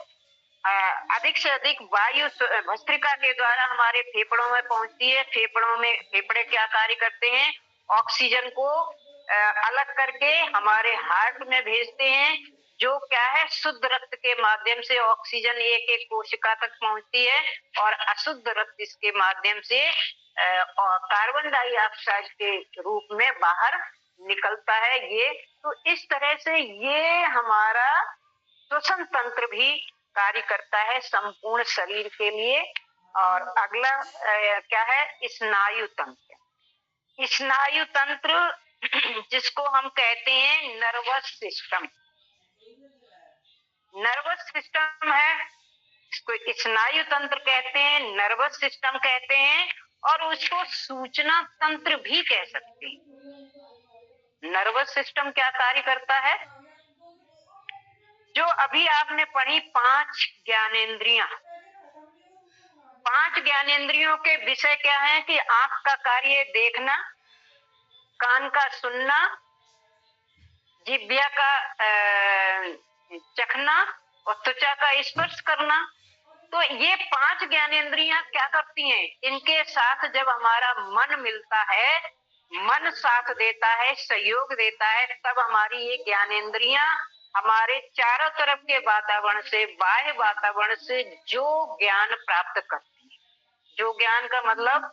अधिक से अधिक वायु भस्त्रिका के द्वारा हमारे फेफड़ों में पहुंचती है। फेफड़े क्या कार्य करते हैं? ऑक्सीजन को अलग करके हमारे हार्ट में भेजते हैं, जो क्या है शुद्ध रक्त के माध्यम से ऑक्सीजन एक एक कोशिका तक पहुंचती है और अशुद्ध रक्त इसके माध्यम से कार्बन डाइऑक्साइड के रूप में बाहर निकलता है। ये तो इस तरह से ये हमारा श्वसन तंत्र भी कार्य करता है संपूर्ण शरीर के लिए। और अगला क्या है? स्नायु तंत्र। स्नायु तंत्र जिसको हम कहते हैं नर्वस सिस्टम। नर्वस सिस्टम है, इसको स्नायु तंत्र कहते हैं, नर्वस सिस्टम कहते हैं और उसको सूचना तंत्र भी कह सकते हैं। नर्वस सिस्टम क्या कार्य करता है? जो अभी आपने पढ़ी 5 ज्ञानेंद्रियां, 5 ज्ञानेंद्रियों के विषय क्या है कि आंख का कार्य देखना, कान का सुनना, जिह्वा का चखना और त्वचा का स्पर्श करना। तो ये 5 ज्ञानेंद्रियां क्या करती हैं? इनके साथ जब हमारा मन मिलता है, मन साथ देता है, सहयोग देता है, तब हमारी ये ज्ञानेंद्रियां हमारे चारों तरफ के वातावरण से, बाह्य वातावरण से जो ज्ञान प्राप्त करती है। जो ज्ञान का मतलब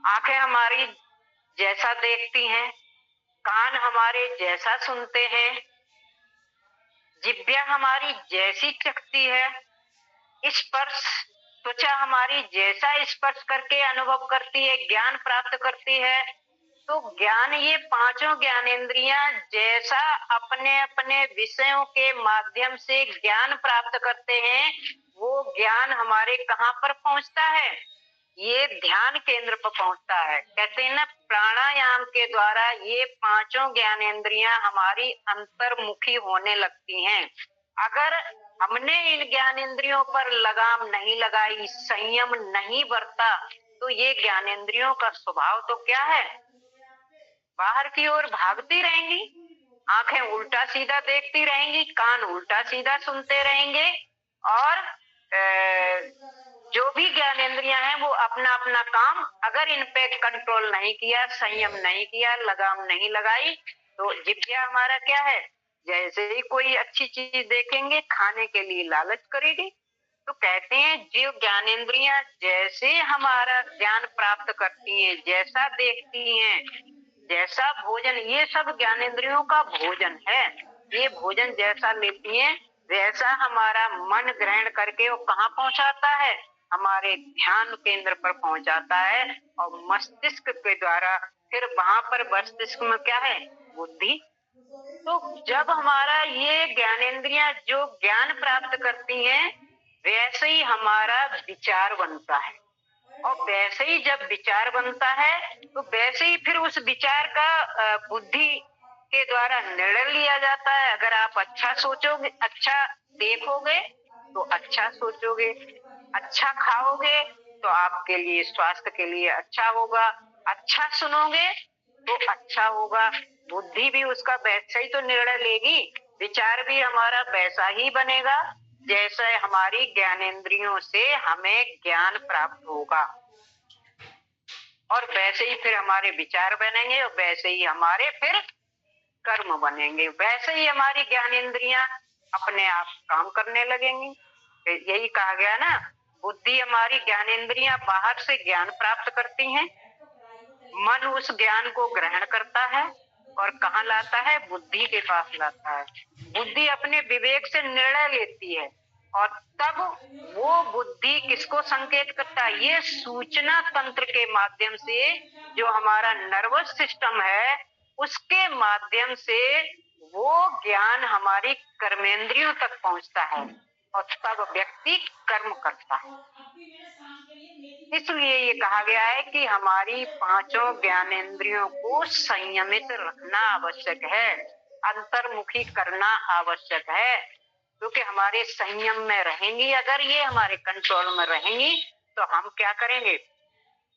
आंखें हमारी जैसा देखती हैं, कान हमारे जैसा सुनते हैं, जिह्वा हमारी जैसी चखती है, स्पर्श त्वचा हमारी जैसा स्पर्श करके अनुभव करती है, ज्ञान प्राप्त करती है। तो ज्ञान ये 5 ज्ञानेंद्रियां जैसा अपने अपने विषयों के माध्यम से ज्ञान प्राप्त करते हैं, वो ज्ञान हमारे कहाँ पर पहुंचता है? ये ध्यान केंद्र पर पहुंचता है। कहते हैं ना, प्राणायाम के द्वारा ये 5 ज्ञानेंद्रियां हमारी अंतर्मुखी होने लगती हैं। अगर हमने इन ज्ञानेंद्रियों पर लगाम नहीं लगाई, संयम नहीं बरता, तो ये ज्ञानेंद्रियों का स्वभाव तो क्या है? बाहर की ओर भागती रहेंगी, आंखें उल्टा सीधा देखती रहेंगी, कान उल्टा सीधा सुनते रहेंगे और जो भी ज्ञानेंद्रियां हैं वो अपना अपना काम, अगर इन पे कंट्रोल नहीं किया, संयम नहीं किया, लगाम नहीं लगाई, तो जिज्ञा हमारा क्या है? जैसे ही कोई अच्छी चीज देखेंगे खाने के लिए लालच करेगी। तो कहते हैं जो ज्ञानेंद्रियां जैसे हमारा ज्ञान प्राप्त करती हैं, जैसा देखती हैं, जैसा भोजन, ये सब ज्ञानेंद्रियों का भोजन है। ये भोजन जैसा लेती हैं वैसा हमारा मन ग्रहण करके वो कहाँ पहुंचाता है? हमारे ध्यान केंद्र पर पहुंचाता है और मस्तिष्क के द्वारा फिर वहां पर मस्तिष्क में क्या है? बुद्धि। तो जब हमारा ये ज्ञानेंद्रियां जो ज्ञान प्राप्त करती हैं, वैसे ही हमारा विचार बनता है और वैसे ही जब विचार बनता है तो वैसे ही फिर उस विचार का बुद्धि के द्वारा निर्णय लिया जाता है। अगर आप अच्छा सोचोगे, अच्छा देखोगे तो अच्छा सोचोगे, अच्छा खाओगे तो आपके लिए, स्वास्थ्य के लिए अच्छा होगा, अच्छा सुनोगे तो अच्छा होगा, बुद्धि भी उसका वैसा ही तो निर्णय लेगी, विचार भी हमारा वैसा ही बनेगा जैसे हमारी ज्ञानेंद्रियों से हमें ज्ञान प्राप्त होगा। और वैसे ही फिर हमारे विचार बनेंगे और वैसे ही हमारे फिर कर्म बनेंगे, वैसे ही हमारी ज्ञानेंद्रियां अपने आप काम करने लगेंगी। यही कहा गया ना, बुद्धि हमारी ज्ञानेंद्रियां बाहर से ज्ञान प्राप्त करती हैं, मन उस ज्ञान को ग्रहण करता है और कहाँ लाता है? बुद्धि के पास लाता है। बुद्धि अपने विवेक से निर्णय लेती है और तब वो बुद्धि किसको संकेत करता है? ये सूचना तंत्र के माध्यम से, जो हमारा नर्वस सिस्टम है उसके माध्यम से वो ज्ञान हमारी कर्मेंद्रियों तक पहुंचता है और तब व्यक्ति कर्म करता है। इसलिए ये कहा गया है कि हमारी पांचों ज्ञानेंद्रियों को संयमित रखना आवश्यक है, अंतर्मुखी करना आवश्यक है, क्योंकि हमारे संयम में रहेंगी, अगर ये हमारे कंट्रोल में रहेंगी तो हम क्या करेंगे?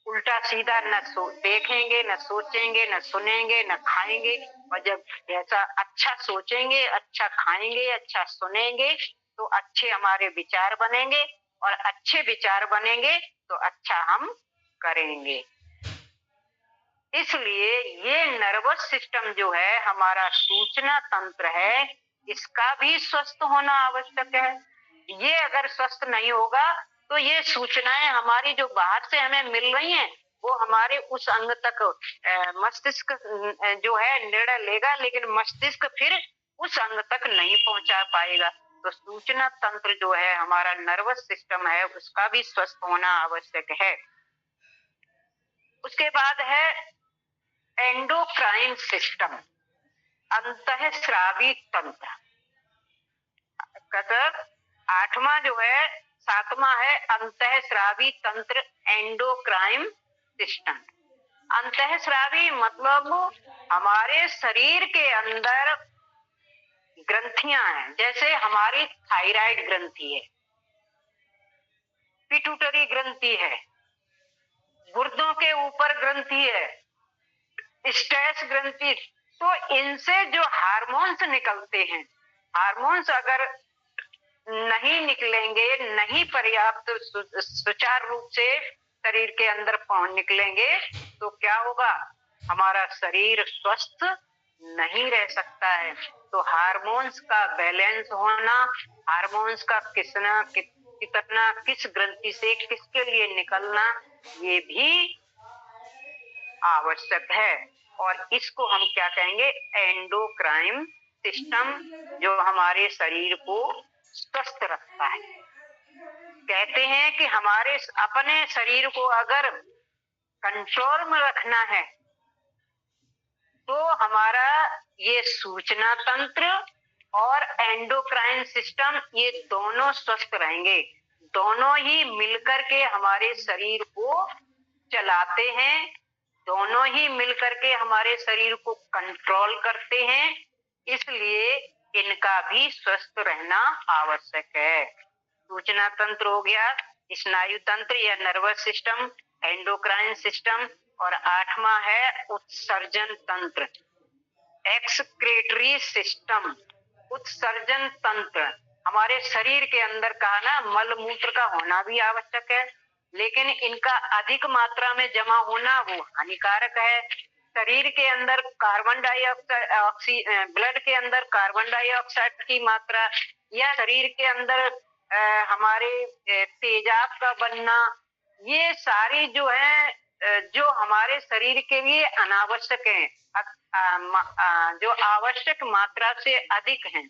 उल्टा सीधा न देखेंगे, न सोचेंगे, न सुनेंगे, न खाएंगे। और जब ऐसा अच्छा सोचेंगे, अच्छा खाएंगे, अच्छा सुनेंगे तो अच्छे हमारे विचार बनेंगे, और अच्छे विचार बनेंगे तो अच्छा हम करेंगे। इसलिए ये नर्वस सिस्टम जो है, हमारा सूचना तंत्र है, इसका भी स्वस्थ होना आवश्यक है। ये अगर स्वस्थ नहीं होगा तो ये सूचनाएं हमारी जो बाहर से हमें मिल रही हैं वो हमारे उस अंग तक मस्तिष्क जो है निर्णय लेगा, लेकिन मस्तिष्क फिर उस अंग तक नहीं पहुंचा पाएगा। तो सूचना तंत्र जो है, हमारा नर्वस सिस्टम है, उसका भी स्वस्थ होना आवश्यक है। उसके बाद है एंडोक्राइन सिस्टम, अंतःस्रावी तंत्र। आठवां जो है, सातवां है अंतःस्रावी तंत्र, एंडोक्राइन सिस्टम। अंतःस्रावी मतलब हमारे शरीर के अंदर ग्रंथियां हैं, जैसे हमारी थायराइड ग्रंथि है, पिट्यूटरी ग्रंथि है, गुर्दों के ऊपर ग्रंथि है, स्ट्रेस ग्रंथि। तो इनसे जो हार्मोन्स निकलते हैं, हार्मोन्स अगर नहीं निकलेंगे, नहीं पर्याप्त सुचारू रूप से शरीर के अंदर निकलेंगे तो क्या होगा? हमारा शरीर स्वस्थ नहीं रह सकता है। तो हार्मोन्स का बैलेंस होना, हार्मोन्स का कितना किस ग्रंथि से किसके लिए निकलना, ये भी आवश्यक है। और इसको हम क्या कहेंगे? एंडोक्राइन सिस्टम, जो हमारे शरीर को स्वस्थ रखता है। कहते हैं कि हमारे अपने शरीर को अगर कंट्रोल में रखना है तो हमारा ये सूचना तंत्र और एंडोक्राइन सिस्टम, ये दोनों स्वस्थ रहेंगे। दोनों ही मिलकर के हमारे शरीर को चलाते हैं, दोनों ही मिलकर के हमारे शरीर को कंट्रोल करते हैं। इसलिए इनका भी स्वस्थ रहना आवश्यक है। सूचना तंत्र हो गया, स्नायु तंत्र या नर्वस सिस्टम, एंडोक्राइन सिस्टम, और आठवां है उत्सर्जन तंत्र, एक्सक्रीटरी सिस्टम, उत्सर्जन तंत्र। हमारे शरीर के अंदर का ना मल मूत्र का होना भी आवश्यक है, लेकिन इनका अधिक मात्रा में जमा होना वो हानिकारक है। शरीर के अंदर कार्बन डाइऑक्साइड, ब्लड के अंदर कार्बन डाइऑक्साइड की मात्रा, या शरीर के अंदर हमारे तेजाब का बनना, ये सारी जो है जो हमारे शरीर के लिए अनावश्यक है, जो आवश्यक मात्रा से अधिक हैं,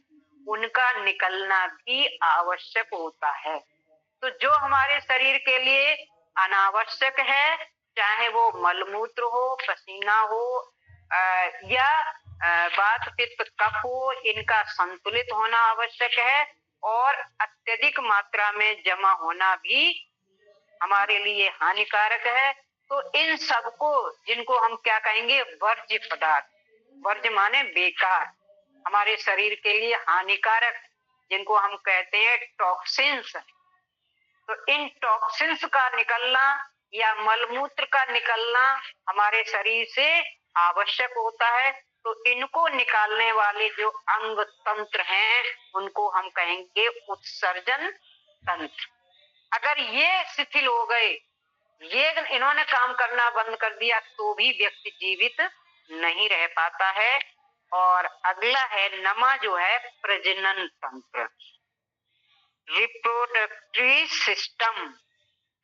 उनका निकलना भी आवश्यक होता है। तो जो हमारे शरीर के लिए अनावश्यक है, चाहे वो मलमूत्र हो, पसीना हो, या वात पित्त कफ हो, इनका संतुलित होना आवश्यक है। और अत्यधिक मात्रा में जमा होना भी हमारे लिए हानिकारक है। तो इन सबको, जिनको हम क्या कहेंगे? वर्ज्य पदार्थ। वर्ज्य माने बेकार, हमारे शरीर के लिए हानिकारक, जिनको हम कहते हैं टॉक्सिन्स। तो इन टॉक्सिन्स का निकलना या मलमूत्र का निकलना हमारे शरीर से आवश्यक होता है। तो इनको निकालने वाले जो अंग तंत्र हैं, उनको हम कहेंगे उत्सर्जन तंत्र। अगर ये शिथिल हो गए, ये इन्होंने काम करना बंद कर दिया, तो भी व्यक्ति जीवित नहीं रह पाता है। और अगला है नमा, जो है प्रजनन तंत्र, रिप्रोडक्टिव सिस्टम।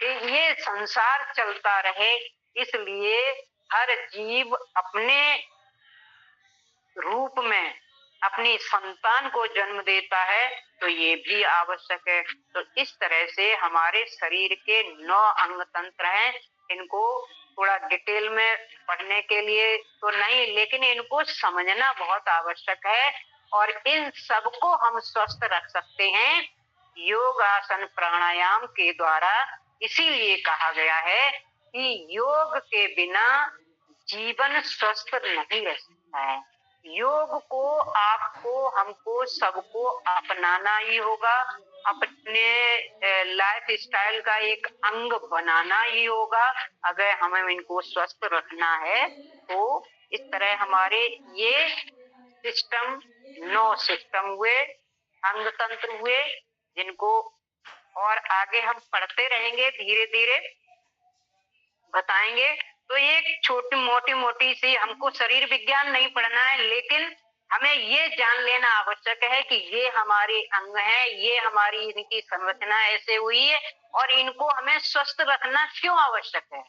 ये संसार चलता रहे, इसलिए हर जीव अपने रूप में अपनी संतान को जन्म देता है तो ये भी आवश्यक है। तो इस तरह से हमारे शरीर के 9 अंग तंत्र हैं। इनको थोड़ा डिटेल में पढ़ने के लिए तो नहीं, लेकिन इनको समझना बहुत आवश्यक है। और इन सबको हम स्वस्थ रख सकते हैं योग आसन प्राणायाम के द्वारा। इसीलिए कहा गया है कि योग के बिना जीवन स्वस्थ नहीं रह सकता है। योग को आपको, हमको, सबको अपनाना ही होगा, अपने लाइफ स्टाइल का एक अंग बनाना ही होगा अगर हमें इनको स्वस्थ रखना है। तो इस तरह हमारे ये सिस्टम 9 सिस्टम हुए, अंग तंत्र हुए, जिनको और आगे हम पढ़ते रहेंगे, धीरे धीरे बताएंगे। तो ये छोटी मोटी सी हमको शरीर विज्ञान नहीं पढ़ना है, लेकिन हमें ये जान लेना आवश्यक है कि ये हमारे अंग हैं, ये हमारी इनकी संरचना ऐसे हुई है और इनको हमें स्वस्थ रखना क्यों आवश्यक है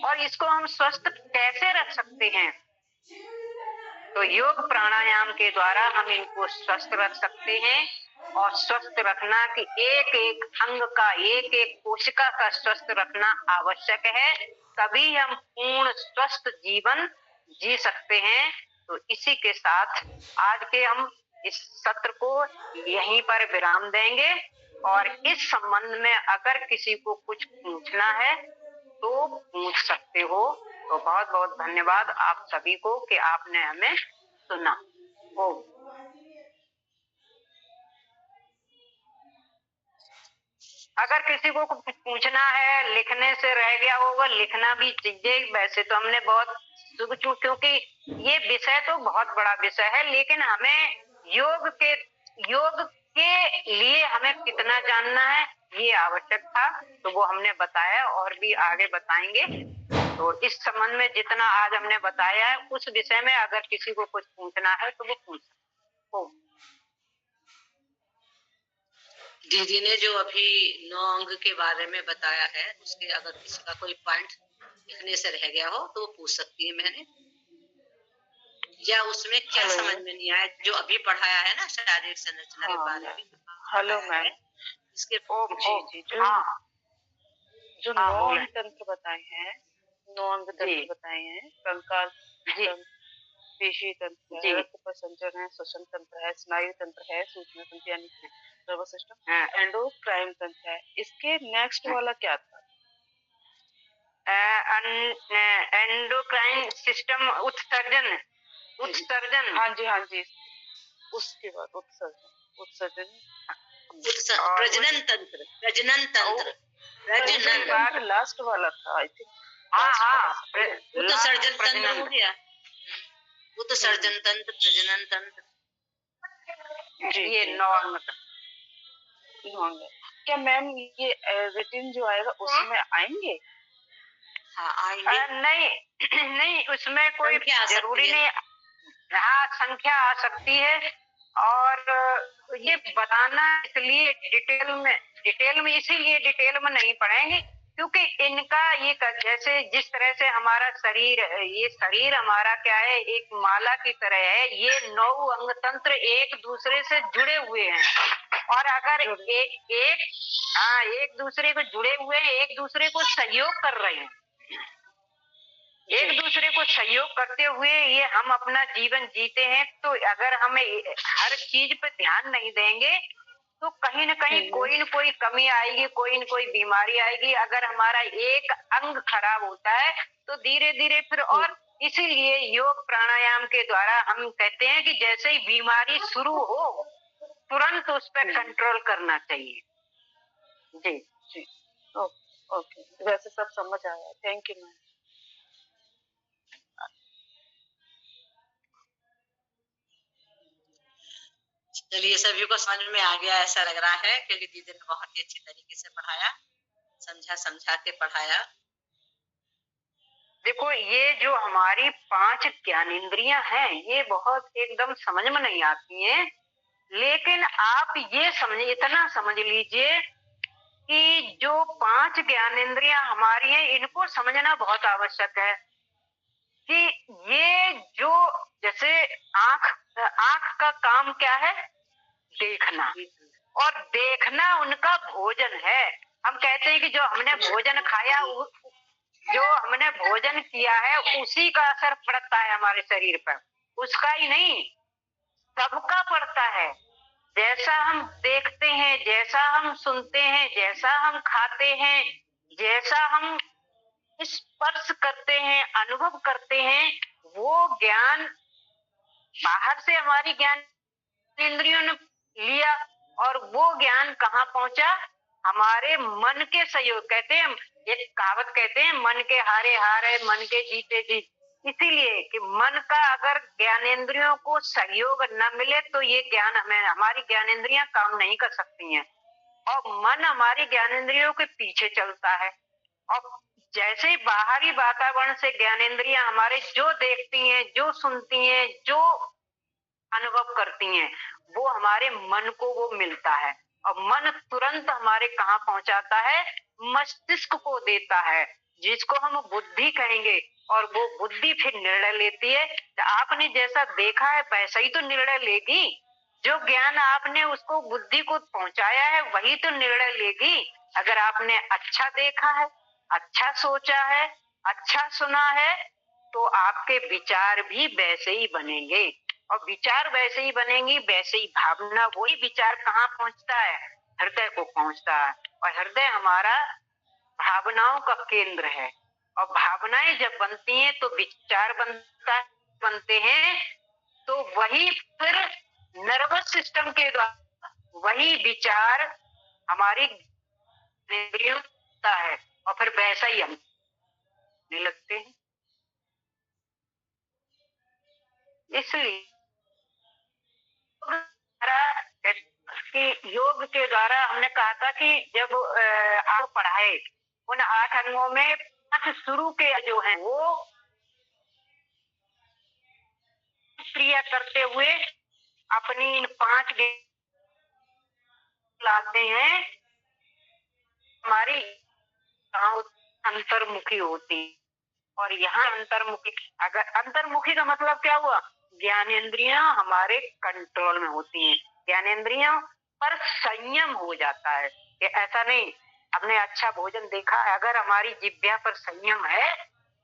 और इसको हम स्वस्थ कैसे रख सकते हैं। तो योग प्राणायाम के द्वारा हम इनको स्वस्थ रख सकते हैं। और स्वस्थ रखना कि एक एक अंग का, एक एक कोशिका का स्वस्थ रखना आवश्यक है, तभी हम पूर्ण स्वस्थ जीवन जी सकते हैं। तो इसी के साथ आज के हम इस सत्र को यहीं पर विराम देंगे। और इस संबंध में अगर किसी को कुछ पूछना है तो पूछ सकते हो। तो बहुत बहुत धन्यवाद आप सभी को कि आपने हमें सुना। ओम। अगर किसी को कुछ पूछना है, लिखने से रह गया होगा, लिखना भी चाहिए। वैसे तो हमने बहुत क्योंकि ये विषय तो बहुत बड़ा विषय है, लेकिन हमें योग के लिए हमें कितना जानना है ये आवश्यक था, तो वो हमने बताया और भी आगे बताएंगे। तो इस संबंध में जितना आज हमने बताया है उस विषय में अगर किसी को कुछ पूछना है तो वो पूछ सकते हो। दीदी ने जो अभी 9 अंग के बारे में बताया है, उसके अगर किसी का कोई पॉइंट लिखने से रह गया हो तो वो पूछ सकती है मैंने, या उसमें क्या समझ में नहीं आया जो अभी पढ़ाया है ना शारीरिक संरचना के बारे में। हेलो मैम, इसके जो 9 अंग तंत्र बताए हैं, 9 अंग तंत्र बताए हैं, कंकाल तंत्र, पेशी तंत्र है, रक्त प्रसंचरण है, श्वसन तंत्र है, स्नायु तंत्र है, सूचना तंत्र यानी नर्वस सिस्टम, एंडोक्राइन तंत्र है। इसके नेक्स्ट वाला क्या था? एंडोक्राइन सिस्टम, उत्सर्जन। हाँ जी, उसके बाद उत्सर्जन प्रजनन तंत्र लास्ट वाला था आई थिंक। वो तो सर्जन तंत्र हो गया, वो तो सर्जन तंत्र, प्रजनन तंत्र। ये 9 अंग। क्या मैम ये रिटिन जो आएगा उसमें आएंगे? हाँ आएंगे। नहीं उसमें कोई जरूरी नहीं। हाँ संख्या आ सकती है और ये बताना इसलिए डिटेल में इसीलिए डिटेल में नहीं पढ़ेंगे क्योंकि इनका ये जैसे जिस तरह से हमारा शरीर, ये शरीर हमारा क्या है, एक माला की तरह है। ये 9 अंग तंत्र एक दूसरे से जुड़े हुए हैं और अगर एक दूसरे को जुड़े हुए हैं, एक दूसरे को सहयोग कर रहे हैं, एक दूसरे को सहयोग करते हुए ये हम अपना जीवन जीते हैं। तो अगर हमें हर चीज पे ध्यान नहीं देंगे तो कहीं न कहीं कोई न कोई कमी आएगी, कोई न कोई बीमारी आएगी। अगर हमारा एक अंग खराब होता है तो धीरे धीरे फिर, और इसीलिए योग प्राणायाम के द्वारा हम कहते हैं कि जैसे ही बीमारी शुरू हो तुरंत उस पर कंट्रोल करना चाहिए। जी ओके, वैसे सब समझ आया। Thank you ma'am. चलिए सभी को समझ में आ गया ऐसा लग रहा है, क्योंकि दीदी ने बहुत ही अच्छी तरीके से पढ़ाया, समझा के पढ़ाया। देखो ये जो हमारी 5 ज्ञानेंद्रियां हैं ये बहुत एकदम समझ में नहीं आती हैं, लेकिन आप ये समझिए, इतना समझ लीजिए कि जो 5 ज्ञानेंद्रियां हमारी हैं इनको समझना बहुत आवश्यक है कि ये जो जैसे आंख आंख का काम क्या है? देखना, और देखना उनका भोजन है। हम कहते हैं कि जो हमने भोजन खाया, जो हमने भोजन किया है उसी का असर पड़ता है हमारे शरीर पर, उसका ही नहीं, सबका पड़ता है। जैसा हम देखते हैं, जैसा हम सुनते हैं, जैसा हम खाते हैं, जैसा हम स्पर्श करते हैं, अनुभव करते हैं, वो ज्ञान बाहर से हमारी ज्ञान इंद्रियों ने लिया, और वो ज्ञान कहाँ पहुंचा? हमारे मन के सहयोग। कहते हैं, एक कहावत कहते हैं, मन के हारे हारे मन के जीते जीत। इसीलिए कि मन का अगर ज्ञानेंद्रियों को सहयोग न मिले तो ये ज्ञान हमारी ज्ञानेंद्रियां काम नहीं कर सकती हैं, और मन हमारी ज्ञानेंद्रियों के पीछे चलता है। और जैसे ही बाहरी वातावरण से ज्ञानेंद्रियां हमारे जो देखती हैं, जो सुनती हैं, जो अनुभव करती हैं, वो हमारे मन को वो मिलता है, और मन तुरंत हमारे कहाँ पहुंचाता है? मस्तिष्क को देता है, जिसको हम बुद्धि कहेंगे, और वो बुद्धि फिर निर्णय लेती है। तो आपने जैसा देखा है वैसा ही तो निर्णय लेगी। जो ज्ञान आपने उसको बुद्धि को पहुंचाया है वही तो निर्णय लेगी। अगर आपने अच्छा देखा है, अच्छा सोचा है, अच्छा सुना है, तो आपके विचार भी वैसे ही बनेंगे, और विचार वैसे ही बनेंगी, वैसे ही भावना, वही विचार कहाँ पहुंचता है? हृदय को पहुंचता है, और हृदय हमारा भावनाओं का केंद्र है, और भावनाएं जब बनती हैं तो विचार बनते हैं, तो वही फिर नर्वस सिस्टम के द्वारा वही विचार हमारी इंद्रियों होता है, और फिर वैसा ही हम लगते हैं। इसलिए कि योग के द्वारा हमने कहा था कि जब आप पढ़ाए उन 8 अंगों में 5 शुरू के जो हैं वो क्रिया करते हुए अपनी इन 5 लाते हैं, हमारी अंतर्मुखी होती, और यहाँ अंतर्मुखी, अगर अंतर्मुखी का मतलब क्या हुआ? ज्ञानेंद्रियां हमारे कंट्रोल में होती हैं, ज्ञानेंद्रियों पर संयम हो जाता है कि ऐसा नहीं, हमने अच्छा भोजन देखा, अगर हमारी जिह्वा पर संयम है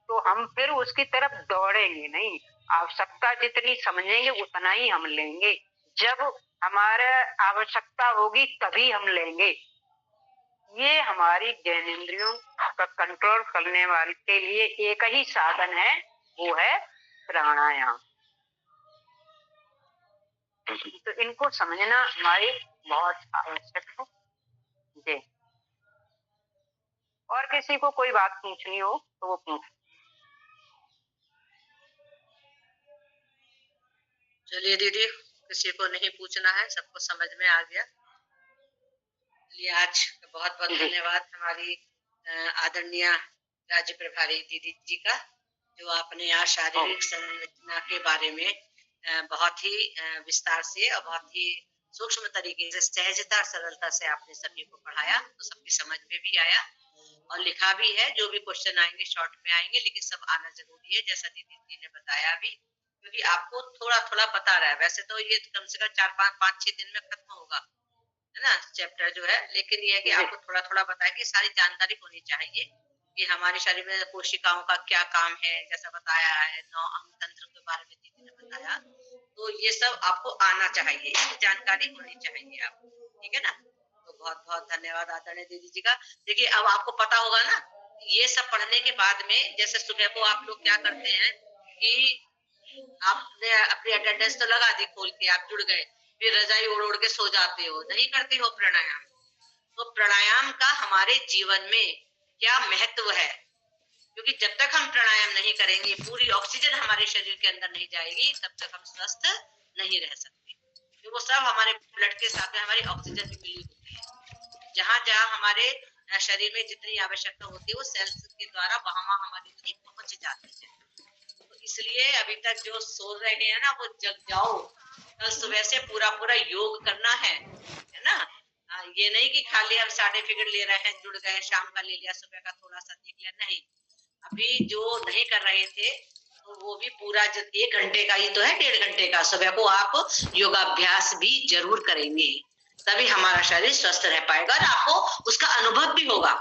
तो हम फिर उसकी तरफ दौड़ेंगे नहीं, आवश्यकता जितनी समझेंगे उतना ही हम लेंगे, जब हमारा आवश्यकता होगी तभी हम लेंगे। ये हमारी ज्ञानेंद्रियों का कंट्रोल करने वाले के लिए एक ही साधन है, वो है प्राणायाम। तो इनको समझना हमारी बहुत आवश्यक है जी। और किसी को कोई बात पूछनी हो तो वो पूछ। चलिए दीदी, किसी को नहीं पूछना है, सबको समझ में आ गया। चलिए आज बहुत बहुत धन्यवाद हमारी आदरणीय राज्य प्रभारी दीदी जी का, जो आपने आज शारीरिक संरचना के बारे में बहुत ही विस्तार से और बहुत ही सूक्ष्म तरीके से, सहजता सरलता से आपने सभी को पढ़ाया, तो सबकी समझ में भी आया और लिखा भी है। जो भी क्वेश्चन आएंगे शॉर्ट में आएंगे, लेकिन सब आना जरूरी है, जैसा दीदी जी ने बताया भी, क्योंकि आपको थोड़ा थोड़ा बता रहा है। वैसे तो ये कम से कम 4-5-6 दिन में खत्म होगा, है ना, चैप्टर जो है, लेकिन ये है कि आपको थोड़ा थोड़ा बताया कि सारी जानकारी होनी चाहिए कि हमारे शरीर में कोशिकाओं का क्या काम है, जैसा बताया है 9 अंग तंत्र के बारे में दीदी ने बताया, तो ये सब आपको आना चाहिए, इसकी जानकारी होनी चाहिए आपको, ठीक है ना। तो बहुत बहुत धन्यवाद आदरणीय दीदी जी का। देखिए अब आपको पता होगा ना, ये सब पढ़ने के बाद में जैसे सुबह को आप लोग क्या करते हैं कि आपने अपनी अटेंडेंस तो लगा दी खोल के, आप जुड़ गए, फिर रजाई ओढ़ ओढ़ के सो जाते हो, नहीं करते हो प्राणायाम। तो प्राणायाम का हमारे जीवन में क्या महत्व है, क्योंकि जब तक हम प्राणायाम नहीं करेंगे, पूरी ऑक्सीजन हमारे शरीर के अंदर नहीं जाएगी, तब तक हम स्वस्थ नहीं रह सकते। तो वो सब हमारे ब्लड के साथ में हमारी ऑक्सीजन भी मिली होती है। जहाँ जहाँ हमारे शरीर में जितनी आवश्यकता होती है वो सेल्स के द्वारा वहां वहां हमारी नहीं पहुंच जाती है। तो इसलिए अभी तक जो सो रहे हैं ना, वो जग जाओ, कल सुबह से पूरा पूरा योग करना है ना। ये नहीं कि खाली हम सर्टिफिकेट ले रहे हैं, जुड़ गए, शाम का ले लिया, सुबह का थोड़ा सा देख लिया, नहीं। अभी जो नहीं कर रहे थे तो वो भी पूरा 1 घंटे का ही तो है, 1.5 घंटे का। सुबह को आप योगाभ्यास भी जरूर करेंगे, तभी हमारा शरीर स्वस्थ रह पाएगा और आपको उसका अनुभव भी होगा।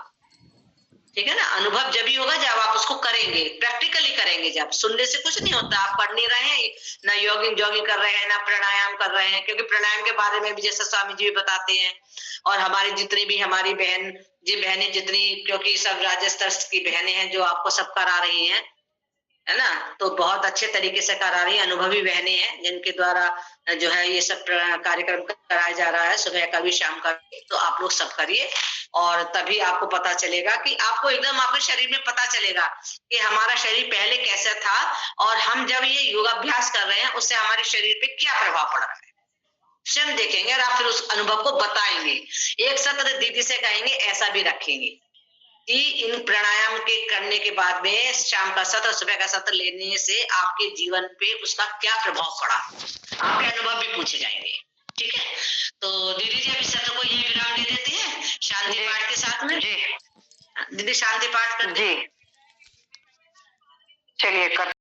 ठीक है ना, अनुभव जब भी होगा जब आप उसको करेंगे, प्रैक्टिकली करेंगे। जब सुनने से कुछ नहीं होता, आप पढ़ नहीं रहे हैं, ना जॉगिंग कर रहे हैं, ना प्राणायाम कर रहे हैं, क्योंकि प्राणायाम के बारे में भी जैसे स्वामी जी भी बताते हैं, और हमारी जितनी भी हमारी बहनें जितनी, क्योंकि सब राजस्थान की बहनें हैं जो आपको सब करा रही हैं, है ना, तो बहुत अच्छे तरीके से करा रही है, अनुभवी बहनें हैं जिनके द्वारा जो है ये सब कार्यक्रम कराया जा रहा है, सुबह का भी शाम का भी। तो आप लोग सब करिए, और तभी आपको पता चलेगा कि आपको एकदम आपके शरीर में पता चलेगा कि हमारा शरीर पहले कैसा था, और हम जब ये योगाभ्यास कर रहे हैं उससे हमारे शरीर पे क्या प्रभाव पड़ रहा है, स्वयं देखेंगे, और आप फिर उस अनुभव को बताएंगे। एक सत्र दीदी से कहेंगे ऐसा भी रखेंगे कि इन प्राणायाम के करने के बाद में शाम का सत्र, सुबह का सत्र लेने से आपके जीवन पे उसका क्या प्रभाव पड़ा, आपके अनुभव भी पूछे जाएंगे। ठीक है, तो दीदी जी अभी सत्र को ये विराम दे देते हैं शांति पाठ के साथ में। जी दीदी शांति पाठ करते हैं। जी, चलिए कर